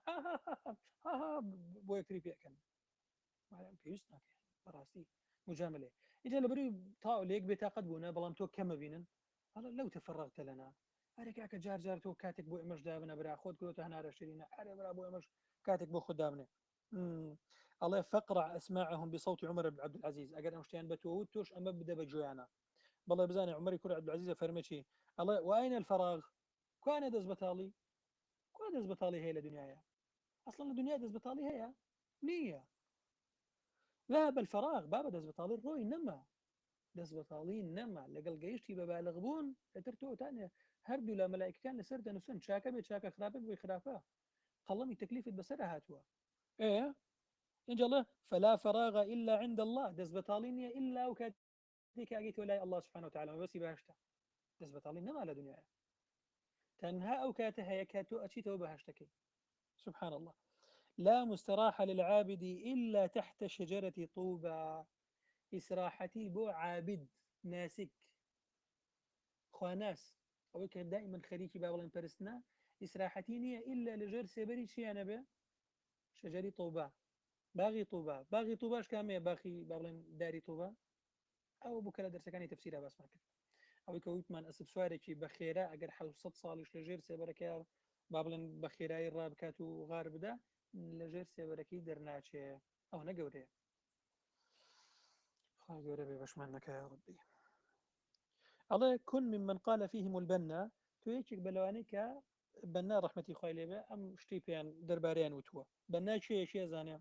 بۆ یەکتری پێکەن پێویست ناکە بەڕاستی مجاملێ ئیجا لەبەروی تاو لێک بێتاقەت بوونە بەڵام تۆ کەمە بینن هەڵە لەو تەفەڕەغتە لەنا ئەرێکاکە جار تۆ کاتێک بۆ ئێمەش دابنە برا خۆت گرۆتە هەنارە شیرینە ئەرێ برا بۆ ئێمەش کاتێک بۆ خۆت دابنێ الله فقرع أسماعهم بصوت عمر بن عبد العزيز أجر أمشتين بتوتوش أما بدأ بجويانا بالله بزاني عمر يكون عبد العزيز فرمشي الله وأين الفراغ كان دز بتالي كان دز بتالي هي لدنيايا أصلا الدنيا دز بتالي هي نية ذهب الفراغ بابا دز بتالي الروي نما دز بتالي نما لقل جيشتي ببالغ بون ترتو تانية هردو لا ملائكة كان لسرد نسون شاكا بيتشاكا خرابك بخرافة قلمي تكليف بسرها هاتوا ايه إن جا الله فلا فراغ إلا عند الله دز بتالينيا إلا وكاتيك أجيت ولاي الله سبحانه وتعالى بس بهشتا دز بتالين نما على دنيا تنها أو كاتها يكاتو أشيتو بهشتكي سبحان الله لا مستراح للعابد إلا تحت شجرة طوبى إسراحتي بو عابد ناسك خواناس أو كان دائما خريكي بابلين برسنا إسراحتي نية إلا لجر سبري شي أنا به شجري طوبى باغي طوبى باغي طوباش كامية باغي بابلين داري طوبى أو بكرة درسكاني تفسيرها بس معك أو كويتمان أسب سوارێکی بە خێرا ئەگەر 700 ساڵیش لە ژێر سێبەرەکە با بڵێن بە خێرایی ڕابکات و غار بدا لە ژێر سێبەرەکەی دەرناچێ ئەو نەگەورەیە خوا گەورە بێ بەشمان نەکە یا ڕەبی ئەڵێ کون ممن قال فيهم البنا تو یەکێک بەلەوانەی کە بەنا ڕەحمەتی خوای لێبێ ئەم شتەی پێیان دەربارەیان وتووە بەنا کێیە کێ زانێ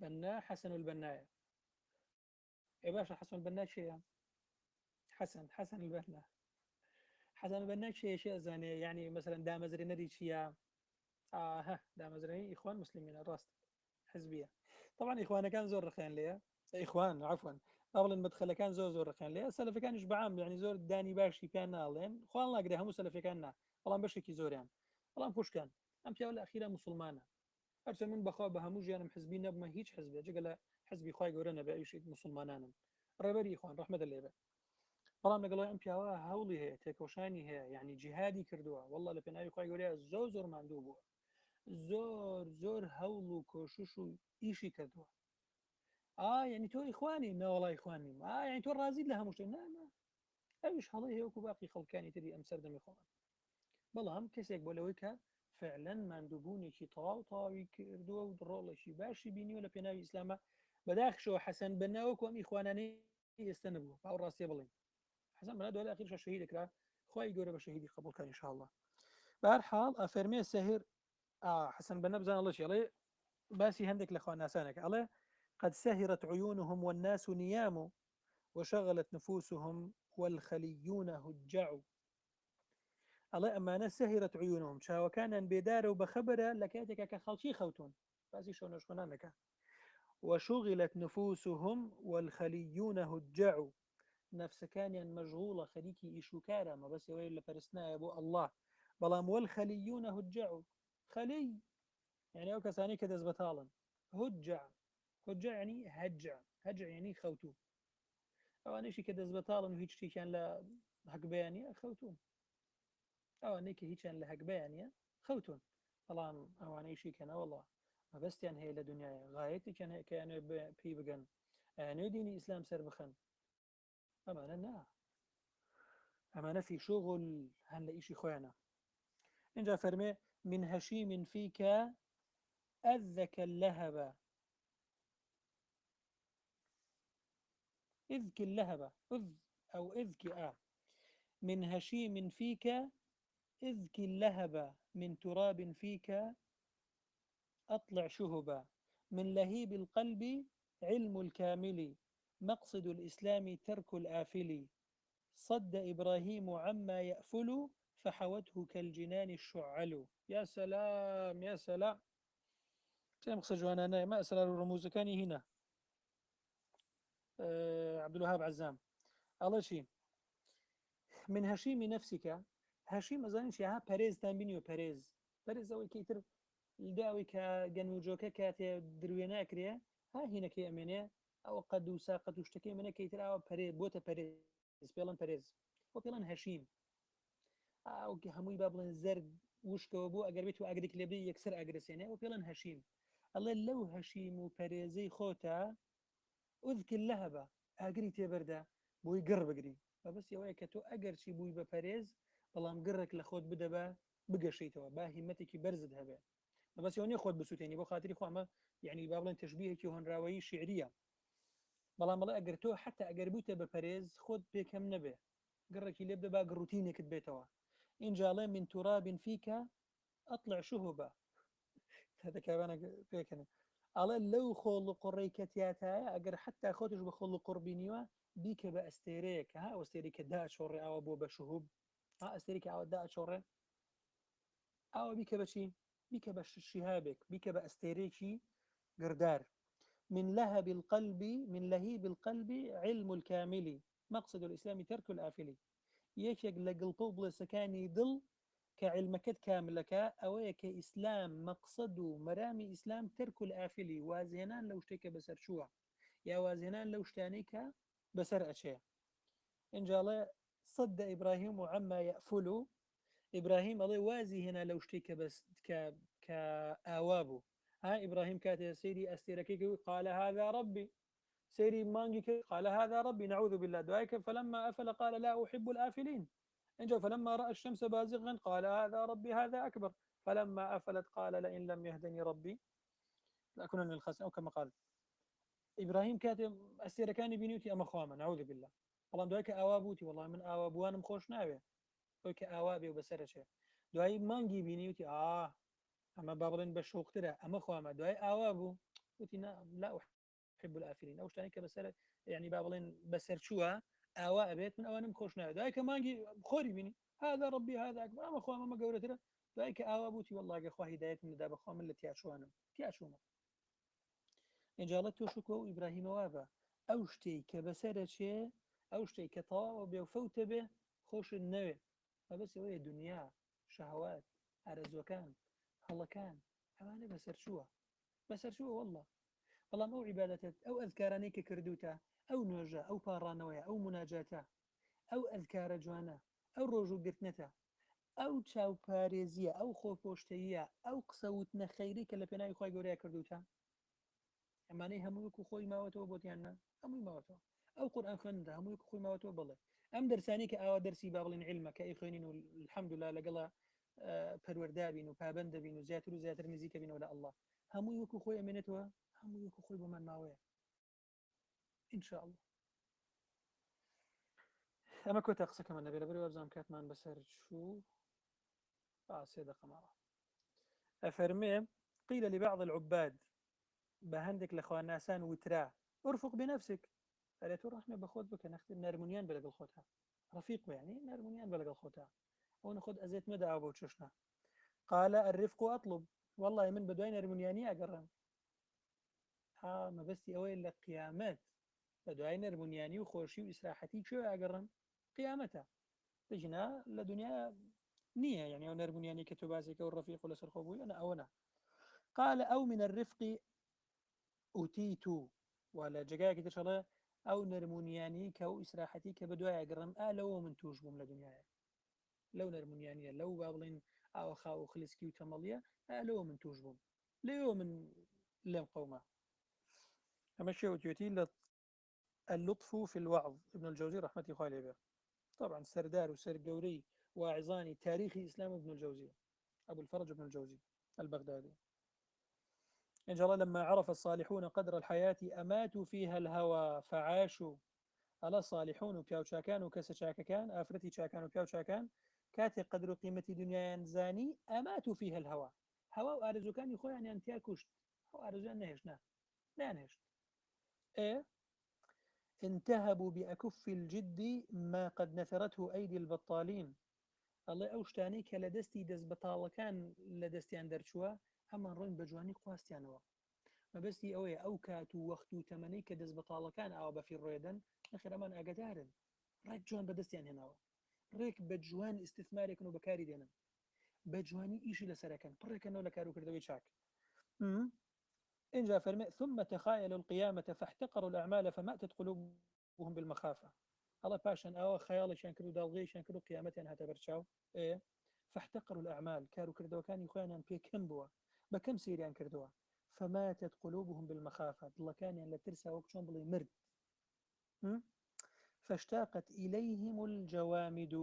بەنا حەسەن البەنایە ئێ باشە حەسەن البەنا کێیە حەسەن البەنا حسن البنا شيء زاني يعني مثلا دامزري نري شيا ها دامزري اخوان مسلمين الراست حزبيه طبعا اخوانا كان زور رخيان ليا اخوان عفوا قبل المدخل كان زور رخيان ليا سلفي كان يشبعام يعني زور داني باشي كان نالين اخوان الله قد هم سلفي كان والله بشكي زور يعني والله فوش كان ام في الاخيره مسلمانه ارسل من بخوا بهمو جانم حزبي نبما هيج حزبي جقل حزبي خواي قورنا باي شيء مسلمانان ربري اخوان رحمه الله بەڵام لەگەڵ ئەم پیاوە هەوڵی هەیە تێکۆشانی هەیە یعنی جیهادی کردووە والله لە پێناوی خی گەورەیە زۆر ماندوو بووە زۆر هەوڵ و کۆشش و ئیشی کردووە یعنی تۆ ئیخوانی ناوەڵی خوانیم یعنی تۆ ڕازیت لە هەموو شتێ نامە ئەویش هەڵی هەیەکو باقی خەڵکانی تری ئەم سەردەمی خۆڵن بەڵام کەسێک بۆ لەوەی کە فعلەن ماندووبوونێکی تەواو تەواوی کردووە و ڕۆڵێکی باشی بینیوە لە پێناوی ئیسلامە بەداخشەوە حەسەن بەناوەکو ئەم ئیخوانانەی ئێستا نەبووە باو ڕاستیە بڵین حسن بنا دولة أخير شهيد كرا خواهي يقول بشهيدي قبول كان إن شاء الله بهرحال أفرمي السهر حسن بنا بزان الله شيء باسي هندك لأخوان ناسانك الله قد سهرت عيونهم والناس نيام وشغلت نفوسهم والخليون هجعوا الله أما سهرت عيونهم شاو كان بيدار وبخبرة لكاتك كخلشي خوتون باسي شو نشخنانك وشغلت نفوسهم والخليون هجعوا نفس كان مشغولة خليكي إيشوكارا ما بس يويل لفرسنا أبو الله بلام والخليون هجعوا خلي يعني أو كساني كدز بطالا هجع يعني هجع يعني خوتو أو أنا شي كدز بطالا وهيك شي كان لا حق بيانية خوتون أو أنا كي هيك كان لحق بيانية خوتون بلام أو أنا شي كان والله ما بس يعني هي لدنيا غايتي كان بي بقن أنا ديني إسلام سر بخن أمانة نا أمانة في شغل هنلاقي شي خوينا إنجا فرمي من هشيم فيك أذك اللهب إذك اللهب أذ أو إذك من هشيم فيك إذك اللهب من تراب فيك أطلع شهبا من لهيب القلب علم الكامل مقصد الإسلام ترك الآفل صد إبراهيم عما يأفل فحوته كالجنان الشعل يا سلام يا سلام مقصد جوانا ما أسرار الرموز كان هنا عبد الوهاب عزام الله شيء من هشيم نفسك هشيم أظن شيء باريز تنبيني باريز أو كيتر الداوي كجنوجوكا كاتي دروينا كريه ها هنا كي أمينة أو قد وساقط واشتكي منه كيتر أو باريز بوتا باريز وبيلان هشيم أو هموي بابلن زرد وشكو بو أجر بيتو أجرك لبي يكسر أجرسينه وبيلان هشيم الله لو هشيم وباريزي خوتا أذكر اللهبة أجري تبرده بوي قرب أجري فبس يواي كتو أجر شي بوي بباريز بلام قرك لخود بدبا بقى شيتوا با همتك برزد هبه بس يوني خود بسوتيني بو خاطري خو اما يعني بابلن تشبيه كي هون راوي شعريه بەڵام بەڵێ ئەگەر تۆ حتا ئەگەر بوویتە بە پەرێز خۆت پێکەم نەبێ گەڕێکی لێ بدە با ڕوتینێکت بێتەوە اینجاڵێ من توراب فیکە ئەطلع شهوبە هذا كمان پێکەنە ئەڵێ لەو خۆڵ و قوڕەی کەتیاتایە ئەگەر حتا خۆتش بە خۆڵ و قوربینیوە بیکە بە ئەستێرەیەک ها ئەستێری کە داچۆڕێ ئاوە بۆ بە شهوب ها ئەستێری کە ئاوە داچۆڕێ ئاوە بیکە بەچی بیکە بە شیهابێک بیکە بە ئەستێرێکی گردار من لهب القلب من لهيب القلب علم الكامل مقصد الإسلام ترك الآفل يكيك لقلبو بلسكاني دل كعلمكت كاملك أويك إسلام مقصد مرامي إسلام ترك الآفل وازهنان لو اشتيك بسر شوع يا وازهنان لو اشتانيك بسر أشياء إن جاء صد إبراهيم عما يأفل إبراهيم الله وازي هنا لو اشتيك بس كآوابه ها إبراهيم كاتب سيدي أستيركيك قال هذا ربي سيري مانجيك قال هذا ربي نعوذ بالله دعائك فلما أفل قال لا أحب الآفلين إنجا فلما رأى الشمس بازغا قال هذا ربي هذا أكبر فلما أفلت قال لئن لم يهدني ربي لأكونن من الخاسرين أو كما قال إبراهيم كاتب أستيركاني بنيوتي أما خواما نعوذ بالله والله دعائك آوابوتي والله من آوابوان مخوش ناوي دعائك آوابي وبسرشة دعائي مانجي بنيوتي أما بابلين بشوقتره أما خواما دعائي آوابو قلت لا أحب الآفلين أو شتاني كبسر يعني بابلين بسر شوها آواء بيت من أوانم خوشنا دايك مانجي خوري بيني هذا ربي هذا أكبر أما خواما ما قولتنا دايك آوا بوتي والله أخوة هداية من داب أخوة من التي أشوانا تي أشونا إن جالت شكو إبراهيم وابا أوشتي كبسر شيء أوشتي كطاع وبيوفوت به خوش النوي فبس هو الدنيا شهوات أرزوكان هلا كان أمانة بسر شوها والله بەڵام ئەو عیبادەتت ئەو ئەذکارانەی کە کردوتە ئەو نوێژە ئەو پاڕانەوەیە ئەو مناجاتە ئەو ئەذکارە جوانە ئەو ڕۆژوگرتنەتە ئەو چاوپارێزیە ئەو خۆپۆشتەیە ئەو قسەوتنە خەیری کە لە پێناوی خۆی گەورەیە کردوتە ئەمانەی هەموویکو خۆی ماوەتەوە بۆتیاننا هەمووی ماوەتەوە ئەو قورئان خوێندە هەموویکو خۆی ماوەتەوە بڵێ ئەم دەرسانی کە ئاوا دەرسی با بڵێن عیلمە کە ئەی خوێنین و الحەمدولله لەگەڵا پەروەردابین و پابەندە بین و زیاتر و زیاتر نزیکە بینەوە لە ئەڵڵا هەمووی وەکو خۆی ئەمێنێتەوە هەمووی وەکو خۆی بۆمان ماوەیە إن شاء الله أما كنت أقصى كمان نبي لبري وابزام كاتمان بسر شو سيدة قمارة أفرمي قيل لبعض العباد بهندك لأخوان ناسان وترا ارفق بنفسك قالت الرحمة بخوت بك نختم نارمونيان بلغ الخوتها رفيق يعني نارمونيان بلغ الخوتها ونخد أزيت مدى أبو تشوشنا قال الرفق أطلب والله من بدوين نارمونياني أقرم ما بستي أويل لقيامات بدوای نەرمونیانی و خۆشی و ئیسراحەتی کوێ ئەگەڕن قیامەتە دژنا لە دنیا نییە يعني ئەو نەرمونیانی کە تۆ بازێکە و ڕەفیق و لەسەر خۆ بووی ئەنە ئەوەنە قال أو من الرفق أوتيت ولا جگایەکی ترشەڵێ ئەو نەرمونیانی کە و ئیسراحەتی کە بەدوای ئەگەڕم لەوە من توش بووم لە دنیاە لەو نەرمونیانیە لەو با بڵین ئاوە خاو و خلیسکی و تەمەڵیە لەوە من توش بووم لەوە من لێم قەومە ئەمە شێوتێتی لە اللطف في الوعظ ابن الجوزي رحمة الله عليه طبعا سردار وسرقوري واعظاني تاريخي إسلام ابن الجوزي أبو الفرج ابن الجوزي البغدادي إن شاء الله لما عرف الصالحون قدر الحياة أماتوا فيها الهوى فعاشوا ألا صالحون وبياو شاكان وكسا شاكان آفرتي شاكان وبياو شاكان كاتي قدر قيمة دنيا زاني أماتوا فيها الهوى هوا وآرزو كان يخوي يعني أنتيا كشت هو آرزو أن نهشنا لا نهشت إيه انتهبوا بأكف الجد ما قد نثرته أيدي البطالين الله أوشتاني كلدستي دز بطالكان لدستيان درشوا أما رون بجواني قواستيانوا ما بستي أوي أو كاتو وقتو تمني كدز بطالكان أو بفي الرويدن أخير أمان أقدارن ريك جوان بدستيان هناوا ريك بجوان استثماري كانوا بكاري دينا بجواني إيشي لسركن بركنو لكارو كردوي شاك إن جاء فرمي ثم تخايلوا القيامة فاحتقروا الأعمال فماتت قلوبهم بالمخافة الله باشن أو خيال شان كرو دالغي شان كرو قيامتين هتا برشاو إيه فاحتقروا الأعمال كارو كردوا كان يخوانا بيكم بوا بكم سيريان كردوا فماتت قلوبهم بالمخافة الله كان يعني لترسى وكشون بلي مرد فاشتاقت إليهم الجوامد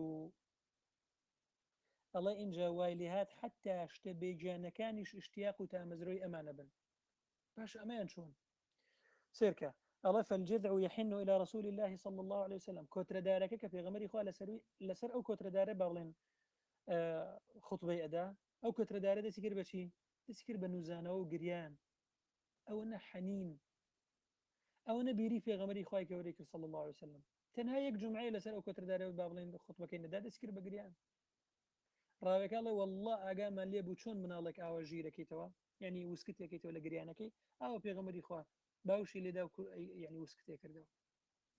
الله إنجا وايليهات حتى اشتبيجان كانش اشتياق تامزروي أمان بن باش أمان شون سيركا الله فالجذع يحن إلى رسول الله صلى الله عليه وسلم كتر دارك في غمر إخوة لسر أو كتر دار باغلين خطبة أداء أو كتر دار دي سكر بشي دي سكر بنوزانة وقريان أو أنا حنين أو أنا بيري في غمر إخوة كوريك صلى الله عليه وسلم تنها يك جمعية لسر أو كتر دار باغلين خطبة كين دي سكر بقريان ڕاوێک الله والله ئاگامان لێ بوو چۆن مناڵێک ئاوە ژیرەکەیتەوە یعنی وسکتێکیتەوە لە گریانەکەی ئاوە پێغەمبەری خوا باوشی لێدا یعنی وسکتێ کردەوە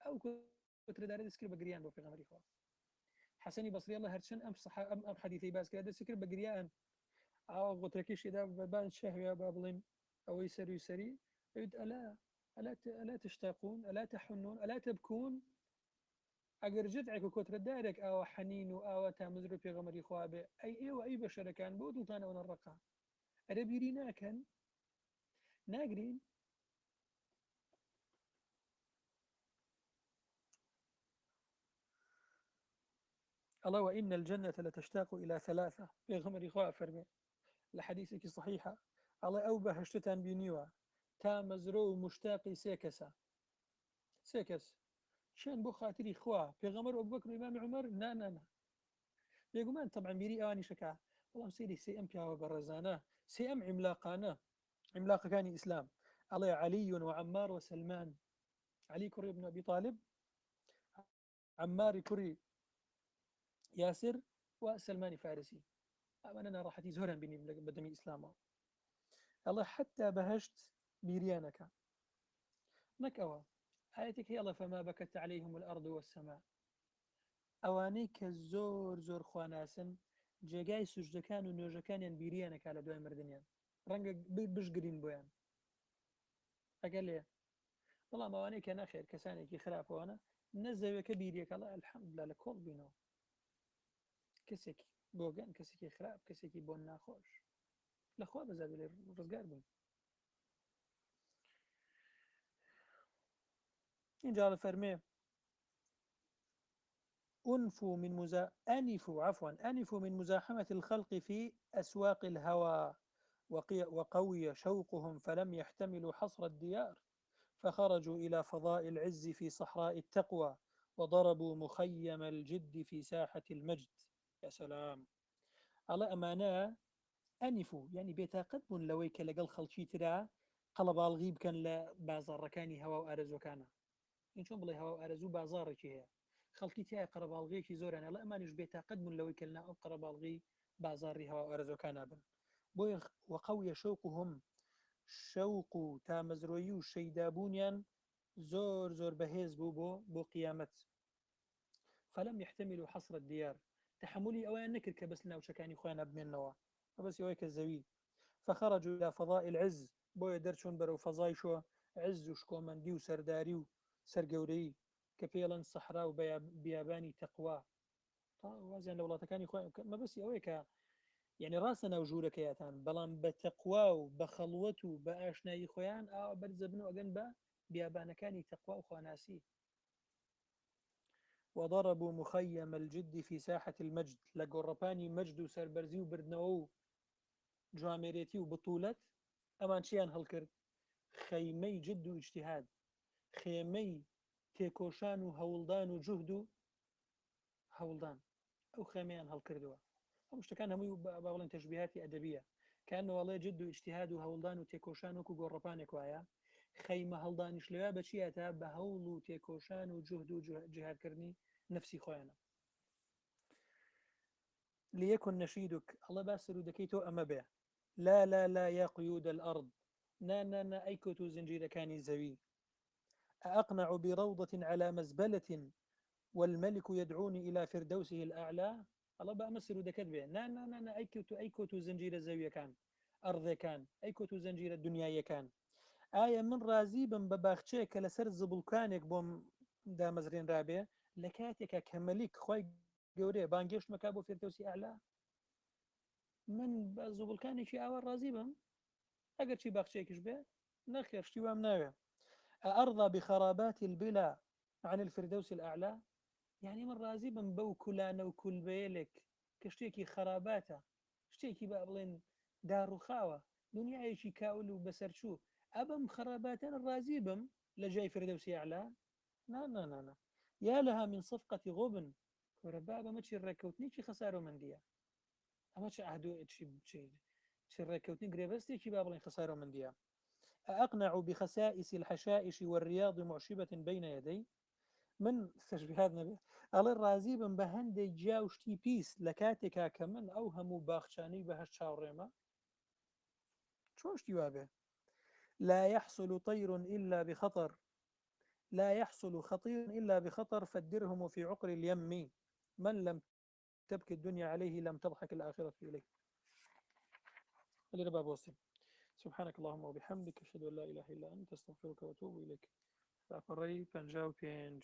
ئەو کوترەدارە دەست کرد بە گریان بۆ پێغەمبەری خوا حەسەنی بەسری الله هەرچەند ئەم حەدیثەی باس کرد دەست کرد بە گریان ئاوە قوترەکەشیدا بەبان شەهوێ با بڵێن ئەوەی سەروی سەری ألا تشتاقون ألا تحنون ألا تبكون ئەگەر جدعێک و کۆترەدارێک ئاوە حەنین و ئاوە تامزر و پێغەمبەری خوا بێ ئەی ئێوە ئەی بەشەرەکان بۆ دڵتانەوە ڕقا ئەرە بیری ناکەن ناگرین الله وإن الجنة لتشتاق إلى ثلاثة پێغەمبەری خوا فەرمێ لە حەدیثێکی صحیحە ئەڵێ ئەو بەهەشتتان بینیوە تا مەزرۆ و مشتاقی سێ کەسە سێ کەس چێن بۆ خاتری خوا پێغەمبەر و ئەبوبەکر و ئیمامی عومەر نا بێگومان طبعا بیری ئەوانی شەکا بەڵام سەیری سێ ئەم پیاوە بەڕێزانە سێ ئەم عیملاقانە عملاقەکانی ئیسلام ئەڵێ عەلی وعەمار وسلمان عەلی کوڕی بن ئەبی طالب عەماری کوڕی یاسر وسلمانی فارسی ئەمانە ناڕەحەتی زۆران بینیم بەدەمی ئیسلامەوە ئەڵێ حتى بەهەشت بیریانەکە نەک ئەوە ئاەتێک هەیە ئەڵێ فەما بەکەت عەلەیهم الأرض والسماء ئەوانەی کە زۆر خواناسن جێگای سوژدەکان و نوێژەکانیان بیریانەکە لە دوای مردنیان ڕەنگە بشگرین بۆیان ئەگەر لێ بەڵام ئەوانەی کە نەخێر کەسانێکی خراپەوانە نەزەوێکە بیریەکەڵە ئەلحەمدوللا لە کۆڵ بینەوە کەسێکی بۆگەن کەسێکی خراپ کەسێکی بۆن ناخۆش لەخوا بەزار لێ ڕزگار بوون اینجا فەرمێ أنفوا من مزاحمة الخلق في أسواق الهوى وقوي شوقهم فلم يحتملوا حصر الديار فخرجوا إلى فضاء العز في صحراء التقوى وضربوا مخيم الجد في ساحة المجد يا سلام على أمانة أنفوا يعني بيتاقد بون لويك لقل خلشي ترى قلب الغيب كان لبازار ركاني هوا وأرز وكان إن شون بلي هوا وأرز وبازار هي خەڵکی تایە قەرەباڵغیەکی زۆرانە لە ئەمانیش بێتاقەت بوون لەوەی کە لەناو ئەو قەرەباڵغی بازاڕی هەوا ئەرزەکانە بن بۆیە وەقەویە شەوقهم شەوق و تامەزرۆیی و شەیدابوونیان زۆر بەهێز بوو بۆ قیامەت فەلەم يحتملوا حصر الديار تحملی ئەویان نەکرد کە بەس ناوچەکانی خۆیان بمێننەوە بەس ئەوەی کە زەوی فخرجوا إلى فضاء العز بۆیە دەرچوون بەرەو فەزای شۆ عز و شکۆمەندی و سەرداری و سەرگەورەی کە پێڵەن سەحرا و بیابانی تەقوا وازیان لە وڵاتەکانی خۆیان مەبەستی ئەوەیە کە یعنی ڕاستە ناو ژوورەکەیەتان بەڵام بە تەقوا و بە خەڵوەت و بە ئاشنایی خۆیان ئاوا بەرزەبن و ئەگەن بە بیابانەکانی تەقوا و خواناسی وضربوا مخيم الجد في ساحة المجد لقرباني مجد وسربرزي وبردنەوە و جوامێرێتی و بطولەت ئەمان چیان هەڵکرد خەیمەی جد و اجتهاد خێمەی تێکۆشان و هەوڵدان و جوهد و هەوڵدان ئەو خێمەیان هەڵکردووە ئەم شتەکان هەمووی باڵێن تەشبیهاتی ئەدەبیە کانەوەڵێ جد و اجتهاد و هەوڵدان و تێکۆشان وەکو گۆڕەپانێک وایە خەیمە هەڵدانیش لەوە بەچیە تا بە هەوڵ و تێکۆشان و جوهد و جیهادکردنی نفسی خۆیانە ليكن نشيدك الله باسر ودكي تو أما به لا يا قيود الأرض نا أيكوت زنجير كان زوي أقنع بروضة على مزبلة والملك يدعوني إلى فردوسه الأعلى الله بقى مسر ودكت به نا أيكوت زنجير زوية كان أرض كان أيكوت زنجير الدنيا كان آية من رازيبا بباخشيك لسر زبلكانك بوم دا مزرين رابع لكاتك كملك خوي گەورەیە بانگێشت مەکا بۆ فردەوسی ئەعلا من بە زوبڵکانێکی ئاوا ڕازی بم ئەگەر چی باخچەیەکیش بێ نەخێر شتی وام ناوێ ئەرضى بخرابات البلا عن الفردوس الأعلى يعني من رازي بم بو كلانە و کولبەیەلێک کە شتێکی خراپاتە شتێکی با بڵێن داڕوخاوە دنیایەکی کاول و بەسەرچوو ئەبم خراپاتەن ڕازی بم لە ژای فردەوسی ئەعلا نانانانە یا لەها من صفقەتی غۆبن کۆرە با بەمە چی ڕێککەوتنیی خەسارۆمەندیە ئەمە چ ئاهدو چ ڕێککەوتنی گرێبەستێکی با بڵێن خەسارۆمەندیە أقنع بخسائس الحشائش والرياض معشبة بين يدي من تشبيهات نبي ئەڵێ ڕازی بم بە هەندێک جیا و شتی پیس لە کاتێکا کە من ئەو هەموو باخچانەی بەهەش چاوڕێمە چۆن شتی وابێ لا يحصل طير إلا بخطر لا يحصل خطير إلا بخطر فالدرهم في عقر اليم من لم تبكي الدنيا عليه لم تضحك الآخرة إليه الرباب وصل سبحانك اللهم وبحمدك أشهد أن لا إله إلا أنت أستغفرك وأتوب إليك فأفري بنجاو بينج